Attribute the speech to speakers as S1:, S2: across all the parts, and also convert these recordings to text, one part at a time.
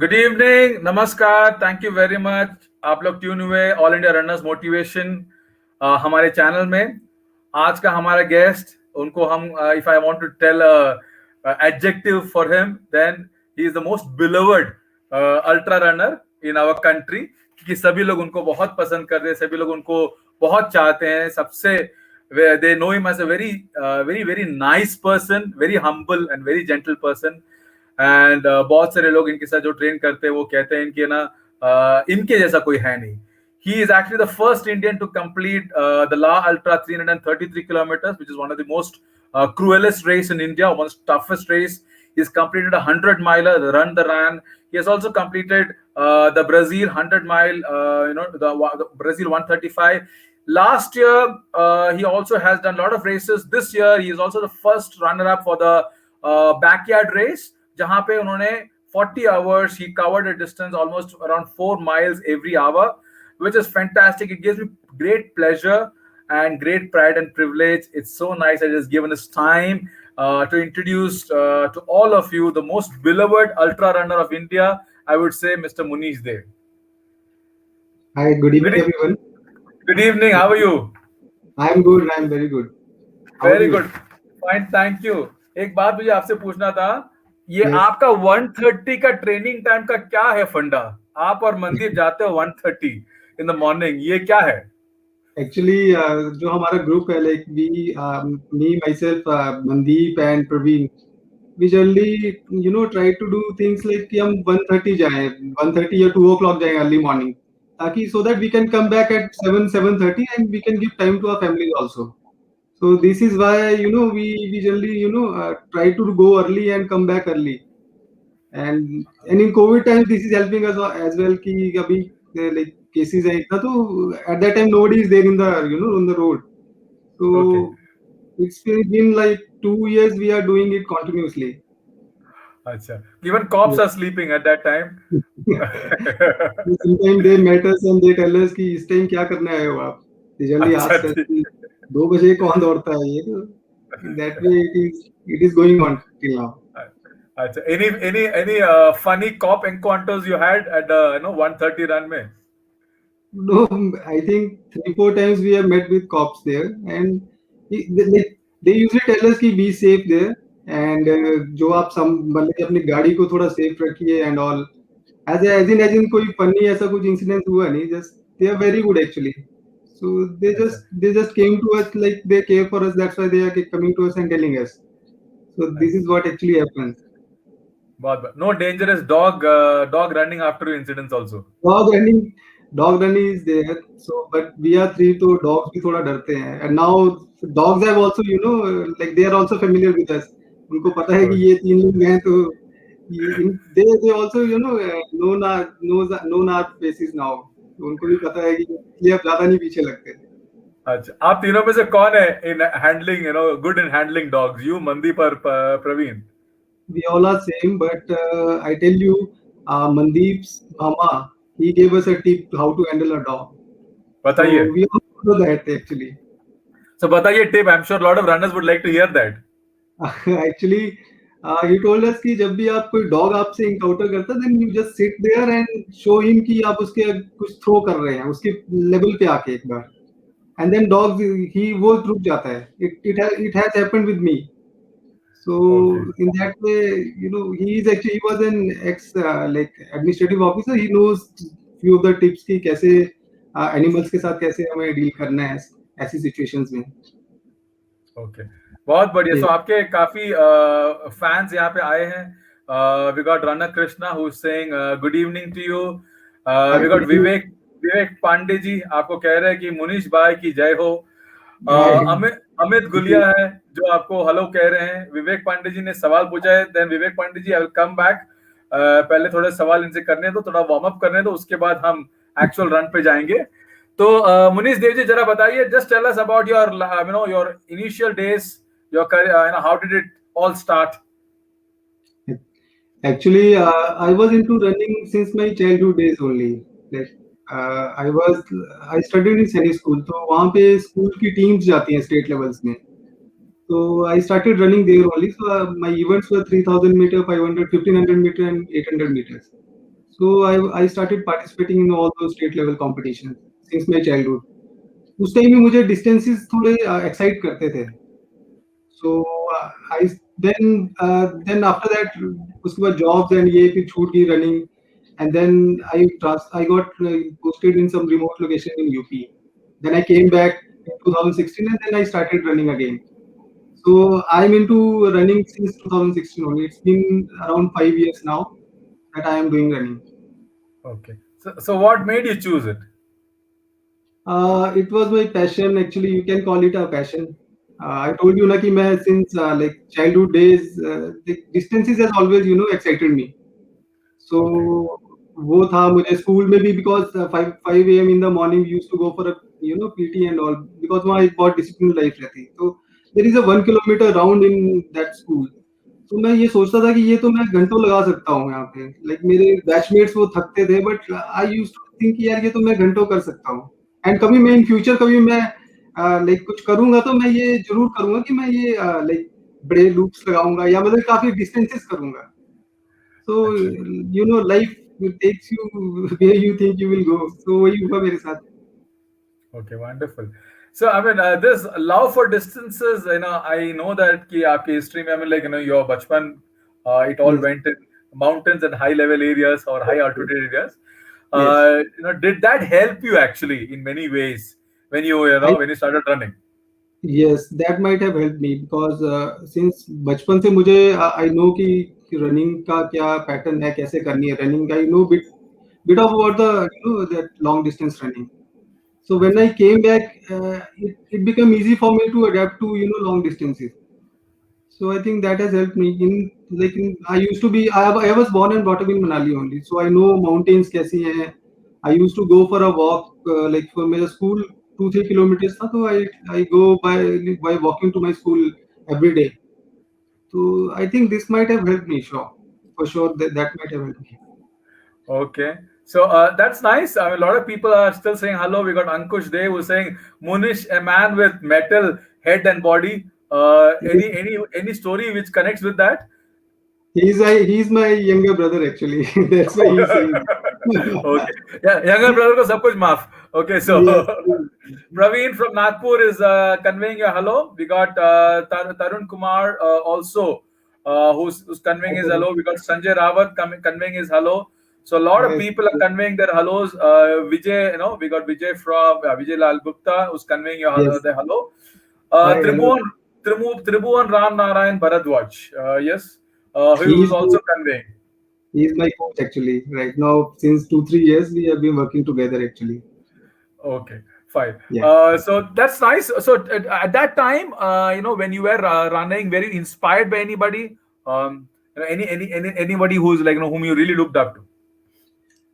S1: Good evening, नमस्कार, thank you very much. आप लोग ट्यून हुए ऑल इंडिया रनर्स मोटिवेशन हमारे चैनल में। आज का हमारा गेस्ट, उनको हम if I want to tell adjective for him, then he is the most beloved ultra runner in our country. कि सभी लोग उनको बहुत पसंद कर रहे हैं, सभी लोग उनको बहुत चाहते हैं। सबसे they know him as a very very very nice person, very humble and very gentle person. And बहुत सारे लोग इनके साथ जो ट्रेन करते हैं वो कहते हैं कि ना इनके जैसा कोई है नहीं। He is actually the first Indian to complete the La Ultra 333 kilometers, which is one of the most cruelest race in India, one of the toughest race. He's completed a 100-miler, the Run the Ran. He has also completed the Brazil 100-mile, the Brazil 135. Last year, he also has done a lot of races. This year, he is also the first runner-up for the backyard race, जहां पे उन्होंने 40 hours, he covered a distance almost around 4 miles every hour, which is fantastic. It gives me great pleasure and great pride and privilege. It's so nice that he's given us time to introduce to all of you the most beloved ultra runner of India, I would say, Mr. Munish Dev.
S2: Hi, good
S1: Good,
S2: evening, everyone.
S1: good evening. How are you?
S2: I'm good. I'm very good. How are
S1: very
S2: you?
S1: Good, fine, thank you. एक बात मुझे आपसे पूछना था, ये
S2: Yes.
S1: आपका 130 का training time का क्या है फंडा? आप और मनदीप जाते हो 130 इन द मॉर्निंग, ये क्या है?
S2: Actually, जो हमारा group है, like me, myself, Mandeep and Praveen, we generally, try to do things like कि हम 1:30 जाएं, 1:30 या 2 o'clock जाएं early morning, ताकि so that we can come back at 7:30 and we can give time to our families also. So this is why we generally try to go early and come back early. And in COVID times, this is helping us as well. कि अभी like cases है इतना, तो at that time nobody is there in the on the road.
S1: Okay,
S2: So it's been like 2 years we are doing it continuously.
S1: अच्छा। Even cops
S2: Yes.
S1: Are sleeping at that time.
S2: Sometimes they met us and they tell us कि इस time क्या करने आए हो आप? They generally
S1: अच्छा,
S2: ask us
S1: ठीक।
S2: कि 2 बजे कौन दौड़ता है ये? तो that way it is going on till now.
S1: अच्छा, any funny cop encounters you had at the 130 run में?
S2: No, I think 3-4 times we have met with cops there, and they usually tell us कि be safe there, and जो आप मतलब कि अपनी गाड़ी को थोड़ा safe रखिए and all. As in कोई funny ऐसा कुछ incident हुआ नहीं, just they are very good actually. So
S1: अच्छा,
S2: they just came to us, like they care for us, that's why they are coming to us and telling us. So this is
S1: अच्छा,
S2: what actually happens.
S1: बहुत no dangerous dog running after incidents also?
S2: Dog running, dog running is there. So, but we are three, तो dogs भी थोड़ा डरते हैं. And now dogs have also, like they are also familiar with us. उनको पता है कि ये 3 लोग हैं, तो they also known our faces now. तो उनको भी पता है कि इसलिए अब ज्यादा नहीं पीछे लगते.
S1: अच्छा, आप तीनों में से कौन है in handling, good in handling dogs? You, Mandeep और Praveen?
S2: We all are same, but I tell you, Mandeep's mama, he gave us a tip how to handle a dog.
S1: बताइए।
S2: So we all follow that actually.
S1: So बताइए tip, I am sure lot of runners would like to hear that.
S2: Actually he told us कि जब भी आप कोई dog आपसे encounter करता है, then you just sit there and show him कि आप उसके कुछ थ्रो कर रहे हैं, उसके लेवल पे आके एक बार, एंड देन डॉग ही वो रुक जाता है. It has happened with me. So
S1: okay,
S2: in that way, he was an ex like administrative officer. He knows few of the tips कि कैसे animals के साथ कैसे हमें डील करना है ऐसी situations में.
S1: ओके, बहुत बढ़िया।
S2: Yes.
S1: सो आपके काफी फैंस यहाँ पे आए हैं। We got runner Krishna who is saying good evening to you.
S2: Hi,
S1: we
S2: good
S1: got
S2: evening.
S1: Vivek Pandey ji, आपको कह रहे हैं कि मुनीश भाई की जय हो।
S2: Hi.
S1: अमित गुलिया है जो आपको हेलो कह रहे हैं। विवेक पांडे जी ने सवाल पूछा है, then Vivek Pandey ji I will come back. पहले थोड़े सवाल इनसे करने दो, थोड़ा वार्म अप करने दो, उसके बाद हम एक्चुअल रन पे जाएंगे। तो मुनीश देव जी, जरा बताइए, just tell us about your your initial days, your career, how did it all start?
S2: Actually, I was into running since my childhood days only. Like, I studied in सैनिक school, तो वहाँ पे school की teams जाती हैं state levels में. So I started running there only. So my events were 3,000 meter, 500, 1,500 meter, and 800 meters. So I started participating in all those state level competitions since my childhood. उस time में मुझे distances थोड़े excite करते थे. So I then after that उसके बाद jobs and ये फिर छूट गई running, and then I got posted in some remote location in UP. Then I came back in 2016 and then I started running again. So I'm into running since 2016 only. It's been around 5 years now that I am doing running.
S1: Okay. So what made you choose it?
S2: It was my passion. Actually, you can call it a passion. I told you ना कि मैं since like childhood days, the distances has always excited me. So वो था मुझे school में भी, because 5 a.m. in the morning we used to go for a PT and all, because वहाँ एक बहुत disciplined life रहती. So there is a 1 kilometer round in that school. तो मैं ये सोचता था कि ये तो मैं घंटों लगा सकता हूँ यहाँ पे. Like मेरे बैचमेट्स वो थकते थे, but I used to think कि यार ये तो मैं घंटों कर सकता हूँ. And कभी मैं in future कभी मैं like कुछ करूँगा तो मैं ये जरूर करूँगा कि मैं ये like बड़े loops लगाऊंगा या मतलब काफी distances करूँगा. So life takes you where you think you will go. So वही हुआ मेरे साथ.
S1: Okay, wonderful. So I mean, this love for distances, I know that कि आपकी history में, I mean, like, your bachpan, it all
S2: Yes.
S1: went in mountains and high level areas or high altitude areas.
S2: Yes.
S1: Did that help you actually in many ways when when you started running?
S2: Yes, that might have helped me because since बचपन से मुझे I know कि running का क्या pattern है, कैसे करनी है running. I know bit of about the that long distance running. So when I came back, it became easy for me to adapt to long distances. So I think that has helped me I was born and brought up in Manali only, so I know mountains कैसी हैं. I used to go for a walk like for मेरा school 2-3 kilometers था, तो I go by walking to my school every day. So I think this might have helped me, for sure that might have helped me.
S1: Okay. So that's nice. I mean, a lot of people are still saying hello. We got Ankush Dev who's saying Munish, a man with metal head and body. Any story which connects with that?
S2: He's my younger brother actually. That's why he's saying.
S1: Okay. Yeah, younger brother ko sab kuch maaf. Okay, so
S2: Yes.
S1: Praveen from Nagpur is conveying a hello. We got Tarun Kumar also who's conveying his hello. We got Sanjay Rawat conveying his hello. So a lot of
S2: Yes.
S1: people are conveying their hellos. Vijay, we got Vijay from Vijay Lal Gupta who's conveying
S2: Yes.
S1: their hello.
S2: Hi, hello.
S1: Tribhuvan Ram Narayan Bharadwaj. Yes. Who's
S2: He's
S1: also conveying.
S2: He's my coach actually. Right now, since 2-3 years, we have been working together actually.
S1: Okay, fine.
S2: Yeah.
S1: So that's nice. So at that time, when you were running, were you inspired by anybody? Anybody who's like, whom you really looked up to?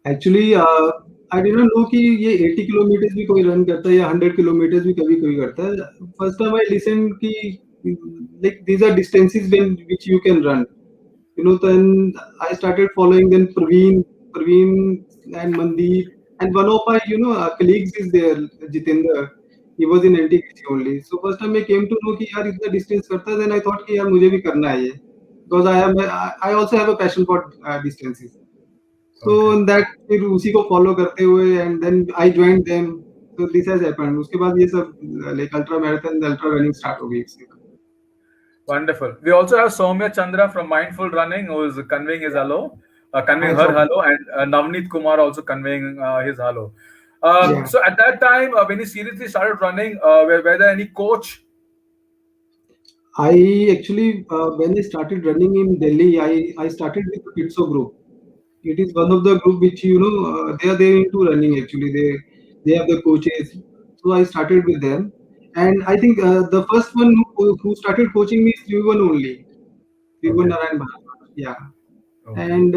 S2: Actually, I didn't know कि ये 80 kilometers भी कोई run करता है या 100 kilometers भी कभी कोई करता है. First time I listened कि like these are distances which you can run. Then I started following then Praveen and Mandeep, and one of my colleagues is there, Jitendra. He was in NTPC only. So first time I came to know कि यार इतना distance करता है, then I thought कि यार मुझे भी करना है ये, because I also have a passion for distances. So that फिर उसी को follow करते हुए, and then I joined them. So this has happened. उसके बाद ये सब like ultra marathon, ultra running start हो गई इससे.
S1: Wonderful. We also have Soumya Chandra from Mindful Running who is conveying his hello, conveying
S2: Hi,
S1: her
S2: Soumya.
S1: hello, and Navneet Kumar also conveying his hello.
S2: Yeah.
S1: So at that time, when you seriously started running, were there any coach?
S2: I actually, when I started running in Delhi, I started with the Pitso group. It is one of the group which they are there into running actually. They have the coaches. So I started with them, and I think the first one who started coaching me is Tribhuvan only. Tribhuvan
S1: Okay.
S2: Narayan Bharadwaj. Yeah.
S1: Okay.
S2: And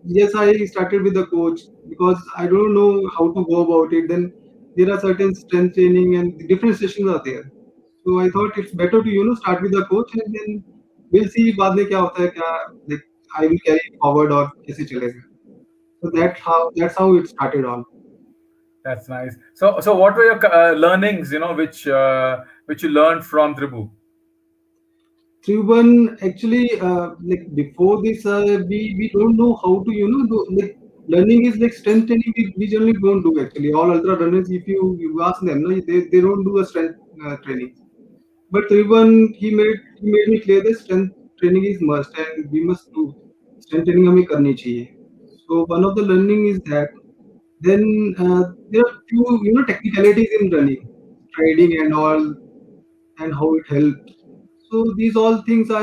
S2: yes, I started with the coach because I don't know how to go about it. Then there are certain strength training and different sessions are there. So I thought it's better to start with the coach, and then we'll see बाद में क्या होता है, क्या like I will carry it forward और कैसे चलेगा. So that's how it started all.
S1: That's nice. So what were your learnings, which you learned from Tribhu?
S2: Tribhuvan actually like before this we don't know how to do like learning is like strength training. We generally don't do actually. All ultra runners, if you ask them, no, they don't do a strength training. But Tribhuvan, he made me clear that strength training is must and we must do. Strength training हमें करनी चाहिए. So one of the learning is that. Then there are few technicalities in running, striding and all, and how it helps. So these all things I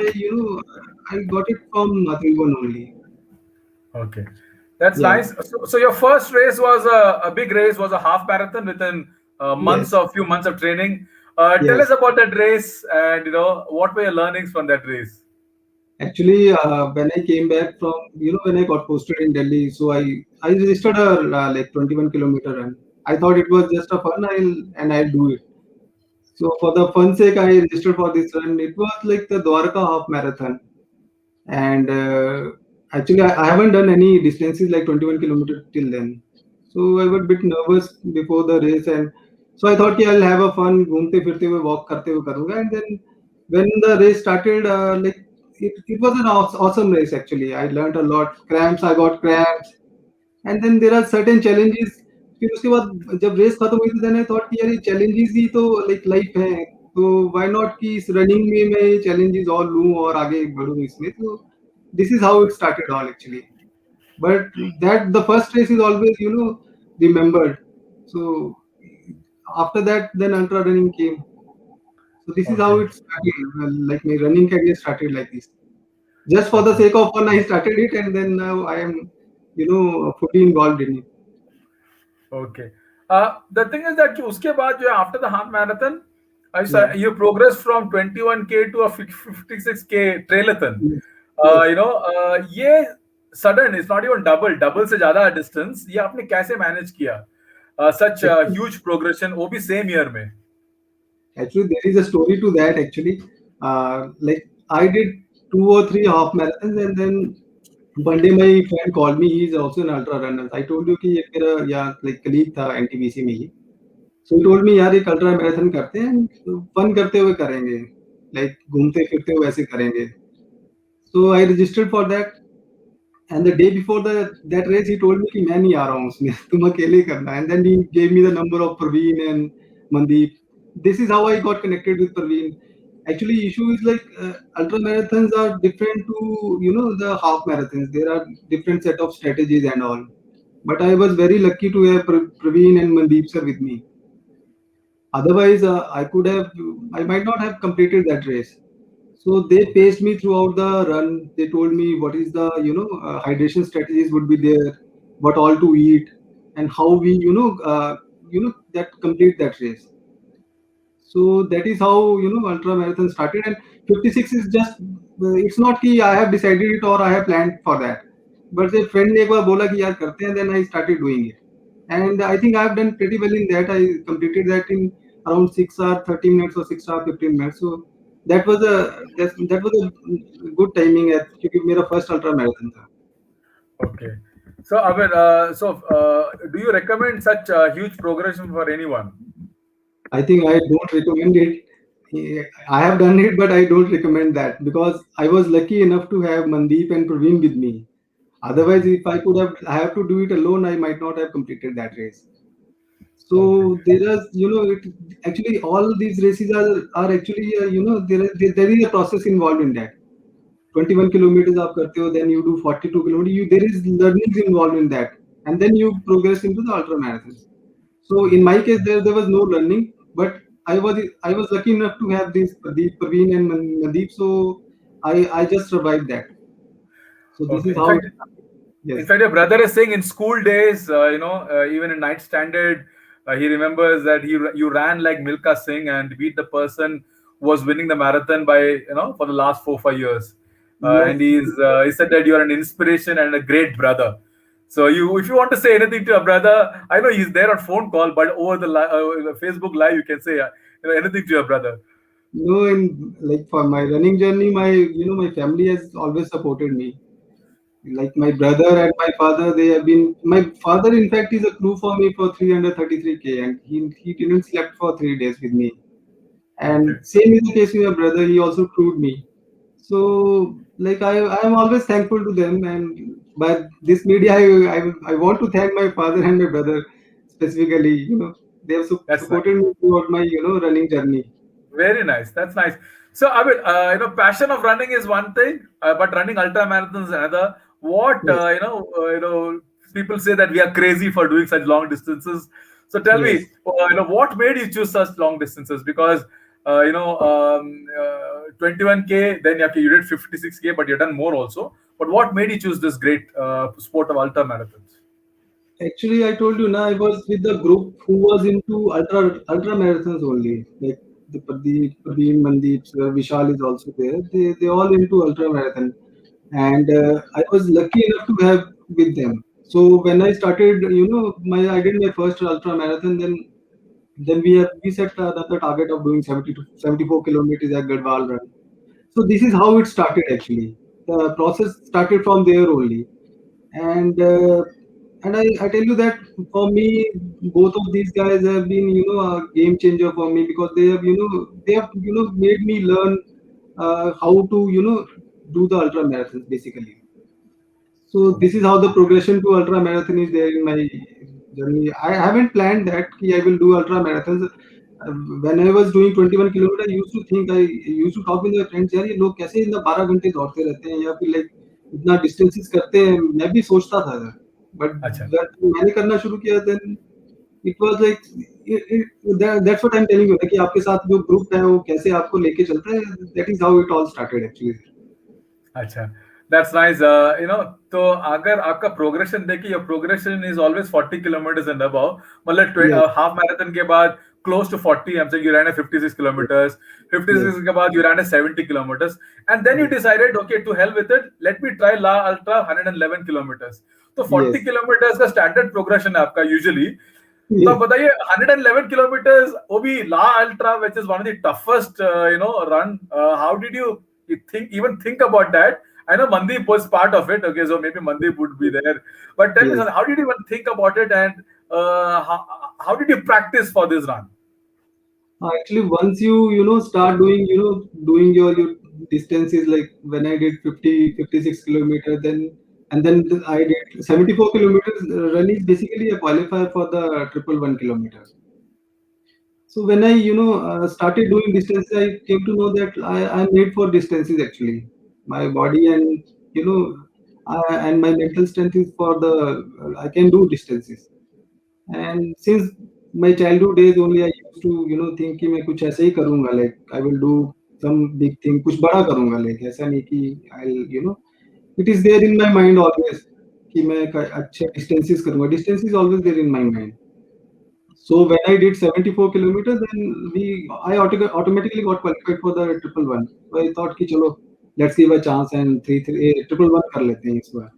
S2: got it from Tribhuvan only.
S1: Okay, that's
S2: Yeah.
S1: nice. So your first race was a big race, was a half marathon within
S2: Yes.
S1: few months of training. Tell us
S2: Yes.
S1: about that race, and what were your learnings from that race?
S2: Actually, when I came back from, when I got posted in Delhi, so I registered a like 21-kilometer run. I thought it was just a fun, I'll do it. So for the fun sake, I registered for this run. It was like the Dwarka half marathon, and actually I haven't done any distances like 21 kilometers till then. So I was a bit nervous before the race, and so I thought, yeah, I'll have a fun, घूमते फिरते हुए walk करते हुए करूँगा. And then when the race started, like it was an awesome race actually. I learned a lot. I got cramps, and then there are certain challenges. फिर उसके बाद जब रेस खत्म हुई थी, then I thought कि यार ये challenges ही तो like life है, तो why not कि इस running में मैं ये challenges और लूँ और आगे बढ़ूँ इसमें. तो this is how it started all actually. But that the first race is always remembered. So after that, then ultra running came. So this is how
S1: Okay.
S2: it started. Like my running career started like this. Just for the sake of fun, I started it, and then now I am, fully involved in it.
S1: Okay. The thing is that कि उसके बाद जो है after the half marathon,
S2: Yeah.
S1: you progressed from 21K to a 56K trailathon.
S2: Yes. Yes.
S1: ये sudden, it's not even double से ज़्यादा distance, ये आपने कैसे manage किया? Such a huge progression, वो भी same year में.
S2: Actually, there is a story to that. Actually, like I did 2 or 3 half marathons, and then one day my friend called me. He's also an ultra runner. I told you कि ये मेरा like colleague था NTPC में ही. So he told me यार एक ultra marathon करते हैं, fun करते हुए करेंगे, like घूमते फिरते हुए ऐसे करेंगे. So I registered for that, and the day before that race he told me कि मैं नहीं आ रहा हूँ उसमें, तुम अकेले करना. And then he gave me the number of Praveen and Mandeep. This is how I got connected with Praveen. Actually, issue is like ultra marathons are different to the half marathons. There are different set of strategies and all. But I was very lucky to have Praveen and Mandeep sir with me. Otherwise, I might not have completed that race. So they paced me throughout the run. They told me what is the hydration strategies would be there, what all to eat, and how we that complete that race. So that is how ultra marathon started. And 56 is just it's not कि I have decided it or I have planned for that. But a friend ने एक बार बोला कि यार करते हैं, then I started doing it. And I think I have done pretty well in that. I completed that in around 6 hours 30 minutes or 6 hours 15 minutes. So that was a good timing क्योंकि मेरा first ultra marathon था.
S1: Okay. So, Abir, do you recommend such huge progression for anyone?
S2: I think I don't recommend it. I have done it, but I don't recommend that because I was lucky enough to have Mandeep and Praveen with me. Otherwise, if I have to do it alone, I might not have completed that race. So there is, actually all these races are actually, there is a process involved in that. 21 kilometers आप करते हो, then you do 42 kilometers. There is learnings involved in that, and then you progress into the ultra marathons. So in my case, there was no learning, but I was lucky enough to have these Praveen and Mandeep, so I just survived that. So this is how.
S1: In
S2: Yes.
S1: fact, your brother is saying in school days, even in ninth standard, he remembers that you ran like Milka Singh and beat the person who was winning the marathon by for the last 4 5 years.
S2: Yes.
S1: And he said that you are an inspiration and a great brother. So if you want to say anything to your brother, I know he's there on phone call, but over the Facebook live, you can say anything to your brother.
S2: No, and like for my running journey, my family has always supported me. Like my brother and my father, they have been. My father, in fact, is a crew for me for 333K, and he didn't slept for 3 days with me. And
S1: Okay.
S2: same is the case with my brother. He also crewed me. So like I am always thankful to them, and But this media, I want to thank my father and my brother specifically. They have
S1: That's nice.
S2: supported me throughout my running journey.
S1: Very nice. That's nice. So, I mean, passion of running is one thing, but running ultra marathons is another. What
S2: Yes,
S1: people say that we are crazy for doing such long distances. So, tell
S2: yes.
S1: me, what made you choose such long distances? Because 21K, then okay, you did 56K, but you've done more also. But what made you choose this great sport of ultra marathons?
S2: Actually, I told you now I was with the group who was into ultra marathons only. Like the Pradeep, Praveen, Mandeep, sir, Vishal is also there. They all into ultra marathon, and I was lucky enough to have with them. So when I started, I did my first ultra marathon. Then we set the target of doing 70 to 74 kilometers at Gadwal run. So this is how it started actually. The process started from there only, and I tell you that for me, both of these guys have been a game changer for me because they have made me learn how to do the ultra marathons basically. So this is how the progression to ultra marathon is there in my journey. I haven't planned that I will do ultra marathons. When I was doing 21 kilometer, I used to talk with my friends, यार ये लोग कैसे इतना 12 घंटे दौड़ते रहते हैं या फिर लाइक इतना डिस्टेंसेस करते हैं. मैं भी सोचता था बट
S1: Acha.
S2: मैंने करना शुरू किया then it was like that's what I am telling you कि आपके साथ जो ग्रुप है वो कैसे आपको लेके चलता है. That is how it all started actually.
S1: अच्छा, दैट्स नाइस. तो अगर आपका प्रोग्रेशन देखिए, your progression is always 40 kilometres and above. मतलब
S2: Yes,
S1: हाफ मैराथन के बाद close to 40, I'm saying you ran a 56 kilometers, 56
S2: yes,
S1: के बाद you ran a 70 kilometers, and then you
S2: yes,
S1: decided, okay, to hell with it, let me try La Ultra 111 kilometers. तो 40
S2: yes,
S1: kilometres का standard progression है आपका usually. तो आप
S2: yes.
S1: बताइए 111 kilometres, वो भी ला ultra, which is one of the toughest run. How did you think about that? I know Mandeep was part of it. Okay, so maybe Mandeep would be there. But tell me
S2: Yes.
S1: something, how did you even think about it, and how did you practice for this run?
S2: Actually, once start doing doing your distances, like when I did 56 kilometers, then I did 74 kilometers. Run is basically a qualifier for the 111 kilometers. So when I started doing distances, I came to know that I'm made for distances actually. My body and and my mental strength is for the I can do distances. And since my childhood days only, I used to think कि मैं कुछ ऐसे ही करूँगा, like I will do some big thing, कुछ बड़ा करूँगा, like ऐसा नहीं कि I'll it is there in my mind always कि मैं अच्छे distances करूँगा. Distance is always there in my mind. So when I did 74 kilometers, then I automatically got qualified for the triple one. So I thought कि चलो let's give a chance and triple one कर लेते हैं इस बार.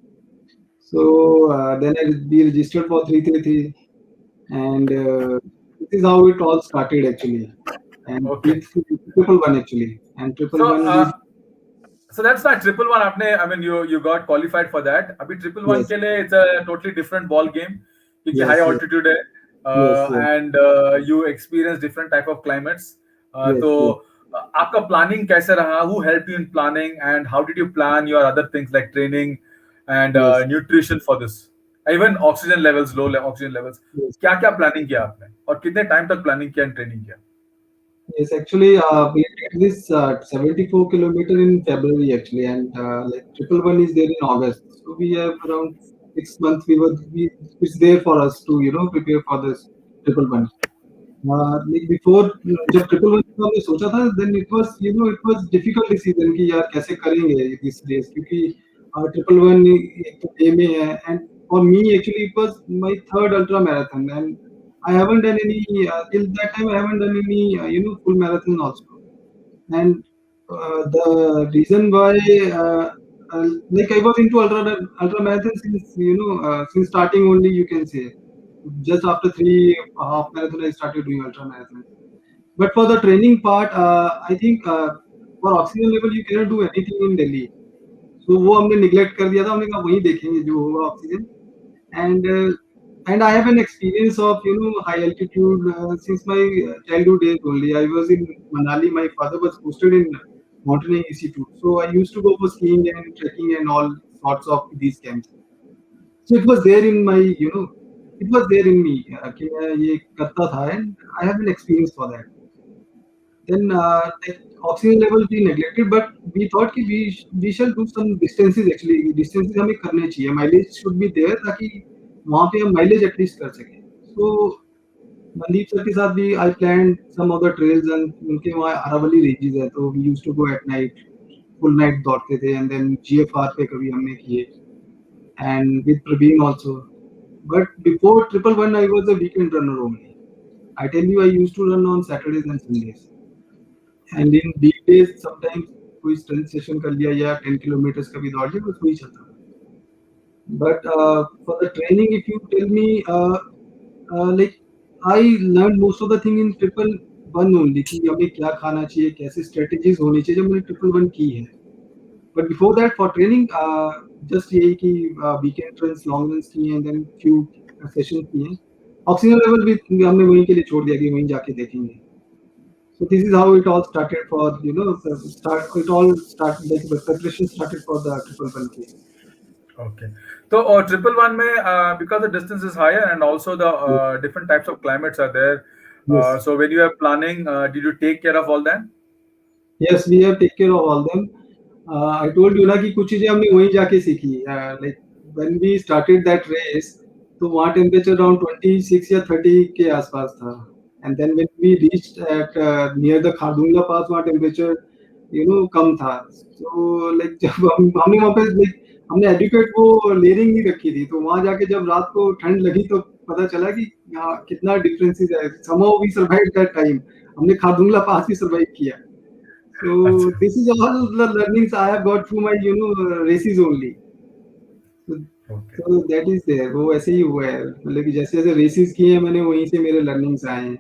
S2: So then I be registered for 333, and this is how it all started actually. And
S1: Okay.
S2: triple one actually, and triple
S1: So,
S2: one we
S1: so that's not triple one. आपने, I mean, you got qualified for that. अभी triple one
S2: yes,
S1: के लिए it's a totally different ball game क्योंकि high
S2: yes, yes,
S1: altitude है,
S2: yes, yes,
S1: and you experience different type of climates.
S2: yes,
S1: तो
S2: yes,
S1: आपका planning कैसे रहा? Who helped you in planning, and how did you plan your other things like training and
S2: yes,
S1: nutrition for this? Even oxygen levels, oxygen levels.
S2: yes.
S1: क्या क्या planning किया आपने और कितने time तक planning किया and training किया?
S2: Yes, actually, we did this 74 kilometer in February actually, and like triple one is there in August. So we have around 6 months. It's there for us to prepare for this triple one. Like before, जब triple one का हमने सोचा था, then it was difficult decision कि यार कैसे करेंगे this race क्योंकि ट्रिपल वन एक तो डे में है, and for me actually it was my third ultra marathon, and I haven't done any till that time I haven't done any full marathon also. And the reason why like I was into ultra marathon since since starting only, you can say. Just after 3 half marathon I started doing ultra marathon. But for the training part, I think for oxygen level you cannot do anything in Delhi. So वो हमने neglect कर दिया था. हमने कहा वहीं देखेंगे जो होगा oxygen. And I have an experience of high altitude since my childhood days only. I was in Manali. My father was posted in Mountaineering Institute, so I used to go for skiing and trekking and all sorts of these camps. So it was there in my, it was there in me कि मैं ये करता था, and I have an experience for that. Then like oxygen level we neglected, but we thought कि we shall do some distances actually. Distances हमें करने चाहिए. Mileage should be there ताकि वहाँ पे हम mileage at least कर सकें. So मनदीप सर के साथ भी I planned some of the trails, and उनके वहाँ अरावली रेंजेस है, तो we used to go at night, full night दौड़ते थे, and then GFR पे कभी हमने किए, and with Praveen also. But before 111 I was a weekend runner only. I tell you, I used to run on Saturdays and Sundays. And in weekdays sometimes कोई strength session कर लिया या 10 kilometers का भी दौड़ लिया, बस वही चलता था. But for the training, if you tell me, like I learned most of the thing in 111 only कि हमें क्या खाना चाहिए, कैसे strategies होनी चाहिए, जब मैंने 111 की है. But before that for training, just यही कि weekend runs, long runs किए, and then few sessions किए. Oxygen level भी हमने वहीं के लिए छोड़ दिया कि वहीं जाके देखेंगे. So this is how it all started for, it all started, like the preparation started for the 111 case.
S1: Okay. So 111 में because the distance is higher and also the different types of climates are there.
S2: Yes.
S1: So when you are planning, did you take care of all that?
S2: Yes, we have taken care of all them. I told you ना कि कुछ चीजें हमने वहीं जाके सीखी. Like when we started that race, तो वहाँ temperature around 26 या 30 के आसपास था. And then when we reached at near the Khardungla पास, वहाँ temperature कम था. So like जब हमने वहाँ पे like हमने adequate वो layering नहीं रखी थी, तो वहाँ जाके जब रात को ठंड लगी तो पता चला कि यहाँ कितना differences है. Somehow we survived that time. हमने खारदुंगला पास भी survive किया. So this is all the learnings I have got through my races only. So that is there. वो ऐसे ही हुआ है, मतलब कि जैसे जैसे races किए हैं मैंने, वहीं से मेरे learnings आए हैं.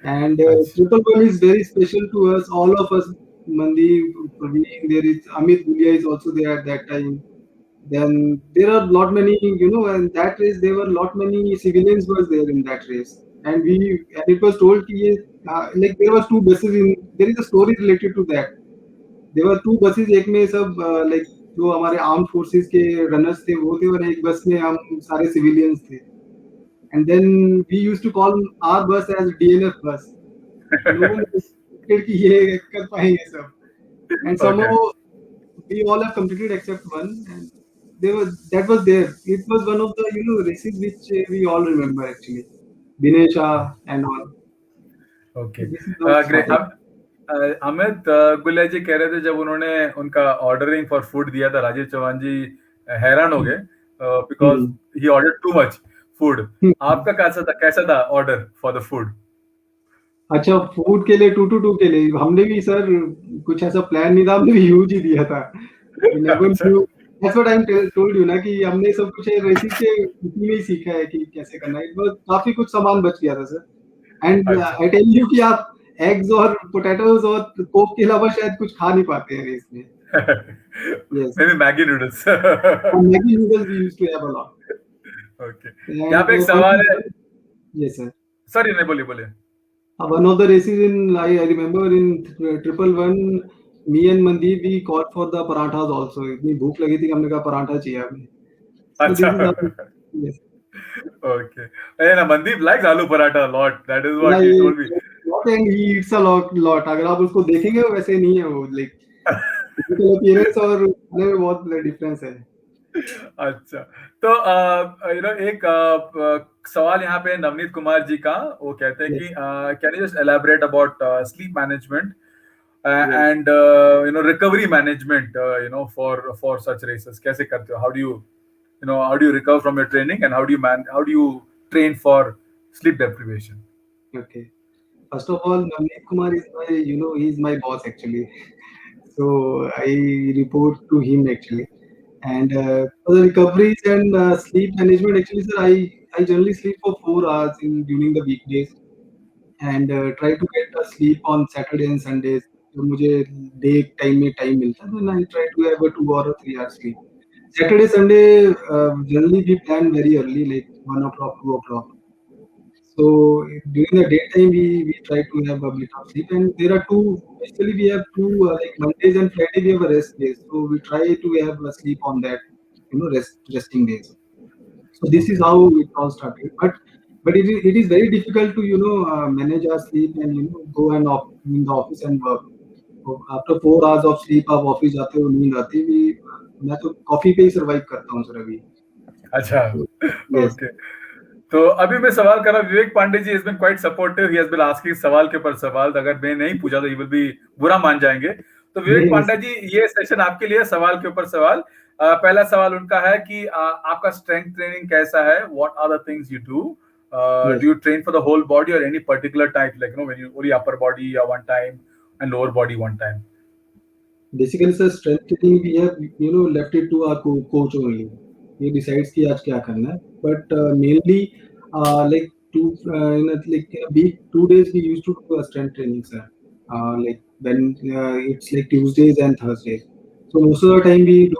S2: And 111 is very special to us, all of us. Mandeep, Praveen, there is Amit Gulia is also there at that time. Then there are lot many, in that race there were lot many civilians was there in that race, and it was told कि ये like there was two buses in. There is a story related to that. There were two buses, एक में सब like जो हमारे armed forces के runners थे वो थे, और एक बस में हम सारे civilians थे. And then we used to call our bus as DNF bus. लोगों ने expected कि ये कर पाएंगे सब. And somehow we all have completed except one. And that was there. It was one of the races which we all remember actually. Dinesha and all.
S1: Okay.
S2: This is how it
S1: Great.
S2: started.
S1: Amit Gulia जी कह रहे थे जब उन्होंने उनका ordering for food दिया था, राजीव चौहान जी हैरान हो गए because he order too much food. आपका कैसा था ऑर्डर फॉर द फूड?
S2: अच्छा, फूड के लिए 2-2 के लिए हमने भी सर कुछ ऐसा प्लान नहीं था, हमने भी ह्यूज ही दिया था. That's what I told you ना कि हमने सब कुछ रेसिस के इसी में ही सीखा है कि कैसे करना है. काफी कुछ सामान बच गया था sir. And I tell you कि आप एग्स और पोटैटोज और कोक के अलावा शायद कुछ खा नहीं पाते हैं रेस में. Yes.
S1: Maybe Maggi noodles.
S2: Maggi noodles we used to have a lot.
S1: Okay. यहाँ पे एक सवाल है.
S2: Yes sir.
S1: Sorry नहीं बोलिए.
S2: One of the races I remember in 111, me and Mandeep we caught for the parathas also. इतनी भूख लगी थी कि हमने कहा पराठा चाहिए हमें.
S1: अच्छा.
S2: Yes.
S1: Okay. And Mandeep likes aloo paratha a lot. That is what he told me.
S2: And he eats a lot. अगर आप उसको देखेंगे वैसे नहीं है वो, like physical appearance और खाने में बहुत डिफरेंस है.
S1: अच्छा, तो एक सवाल यहाँ पे नवनीत कुमार जी का, वो कहते हैं कि can you just elaborate about sleep management and recovery management for such races. कैसे करते हो? How do you recover from your training and how do you train for sleep deprivation?
S2: Okay. First of all, Navneet Kumar is my, he is my boss actually. So I report to him actually. And for the recoveries and sleep management, actually, sir, I generally sleep for 4 hours during the weekdays, and try to get sleep on Saturday and Sundays. तो मुझे day time में time मिलता है, then I try to have a 2 or 3 hours sleep. Saturday, Sunday, generally we plan very early, like 1 o'clock, 2 o'clock. So during the daytime we try to have a bit of sleep, and there are basically we have two like Mondays and Friday we have a rest days, so we try to have a sleep on that, resting days. So this is how it all started. But it is very difficult to manage our sleep and go and in the office and work. So after 4 hours of sleep आप office जाते हो, नींद आती है भी, मैं तो coffee पे ही सर्वाइव करता हूँ सर अभी.
S1: अच्छा.
S2: Yes.
S1: ओके. तो अभी मैं सवाल कर रहा हूँ, विवेक पांडे जी has been quite supportive. He has been asking सवाल के ऊपर सवाल. अगर मैं नहीं पूछा तो he will be बुरा मान जाएंगे. तो विवेक
S2: नहीं,
S1: पांडे जी, ये सेशन आपके लिए सवाल के ऊपर सवाल. पहला सवाल उनका है कि आपका स्ट्रेंथ ट्रेनिंग कैसा है? What are the things you do?
S2: yes.
S1: Do you train for the whole body or any particular type, like when you only upper body one time and lower body one time?
S2: Basically, sir, strength training we have left it to our coach only. He decides कि आज क्या करना है. But mainly like like a week, 2 days we used to do a strength training, sir. Like when it's like Tuesdays and Thursdays. So most of the time we do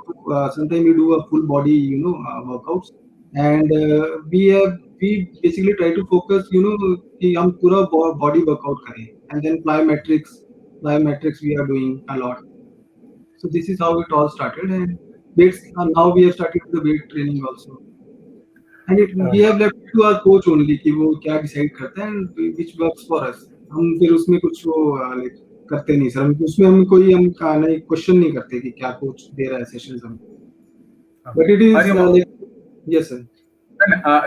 S2: sometimes we do a full body workouts, and we basically try to focus कि हम पूरा body workout करें, and then plyometrics we are doing a lot. So this is how it all started, and now we have started the weight training also, and we have left it to our coach only कि वो क्या decide करता है and which works for us. हम फिर उसमें कुछ वो like करते नहीं सर. उसमें हम कोई नहीं क्वेश्चन नहीं करते कि क्या कोच दे रहा है सेशंस हम. But it is like yes sir.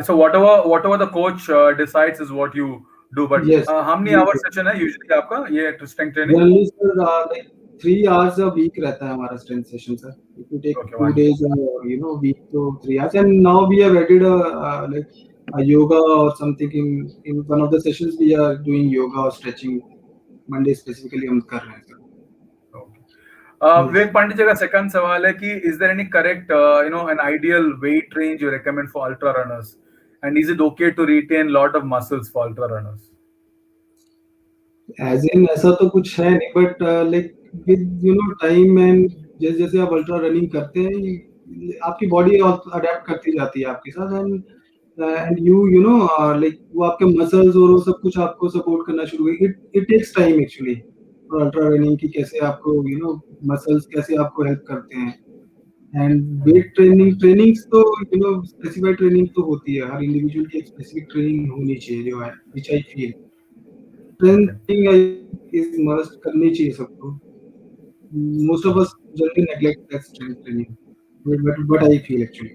S1: So whatever the coach decides is what you do. But
S2: Yes.
S1: how many hour session है usually आपका ये strength training?
S2: Generally sir like 3 hours a week रहता है हमारा strength session sir. If you take 2 days week to 3 hours, and now we have added like a yoga or something in one of the sessions. We are doing yoga or stretching. Monday specifically हम कर रहे हैं sir.
S1: विवेक पांडे जी का second सवाल है कि is there any correct an ideal weight range you recommend for ultra runners, and is it okay to retain lot of muscles for ultra runners?
S2: As in ऐसा तो कुछ है नहीं, but like with time and जैसे जैसे आप ultra running करते हैं आपकी बॉडी अडेप्ट करती जाती है आपके साथ, and you like वो आपके मसल्स और वो सब कुछ आपको सपोर्ट करना शुरू करेगी. It takes time actually for ultra running की कैसे आपको मसल्स कैसे आपको हेल्प करते हैं. एंड वेट ट्रेनिंग्स तो स्पेसिफाइड ट्रेनिंग तो होती है, हर इंडिविजुअल की एक स्पेसिफिक ट्रेनिंग होनी चाहिए जो है which I feel training is must करनी चाहिए सबको. Most of us generally neglect that strength training, but I feel actually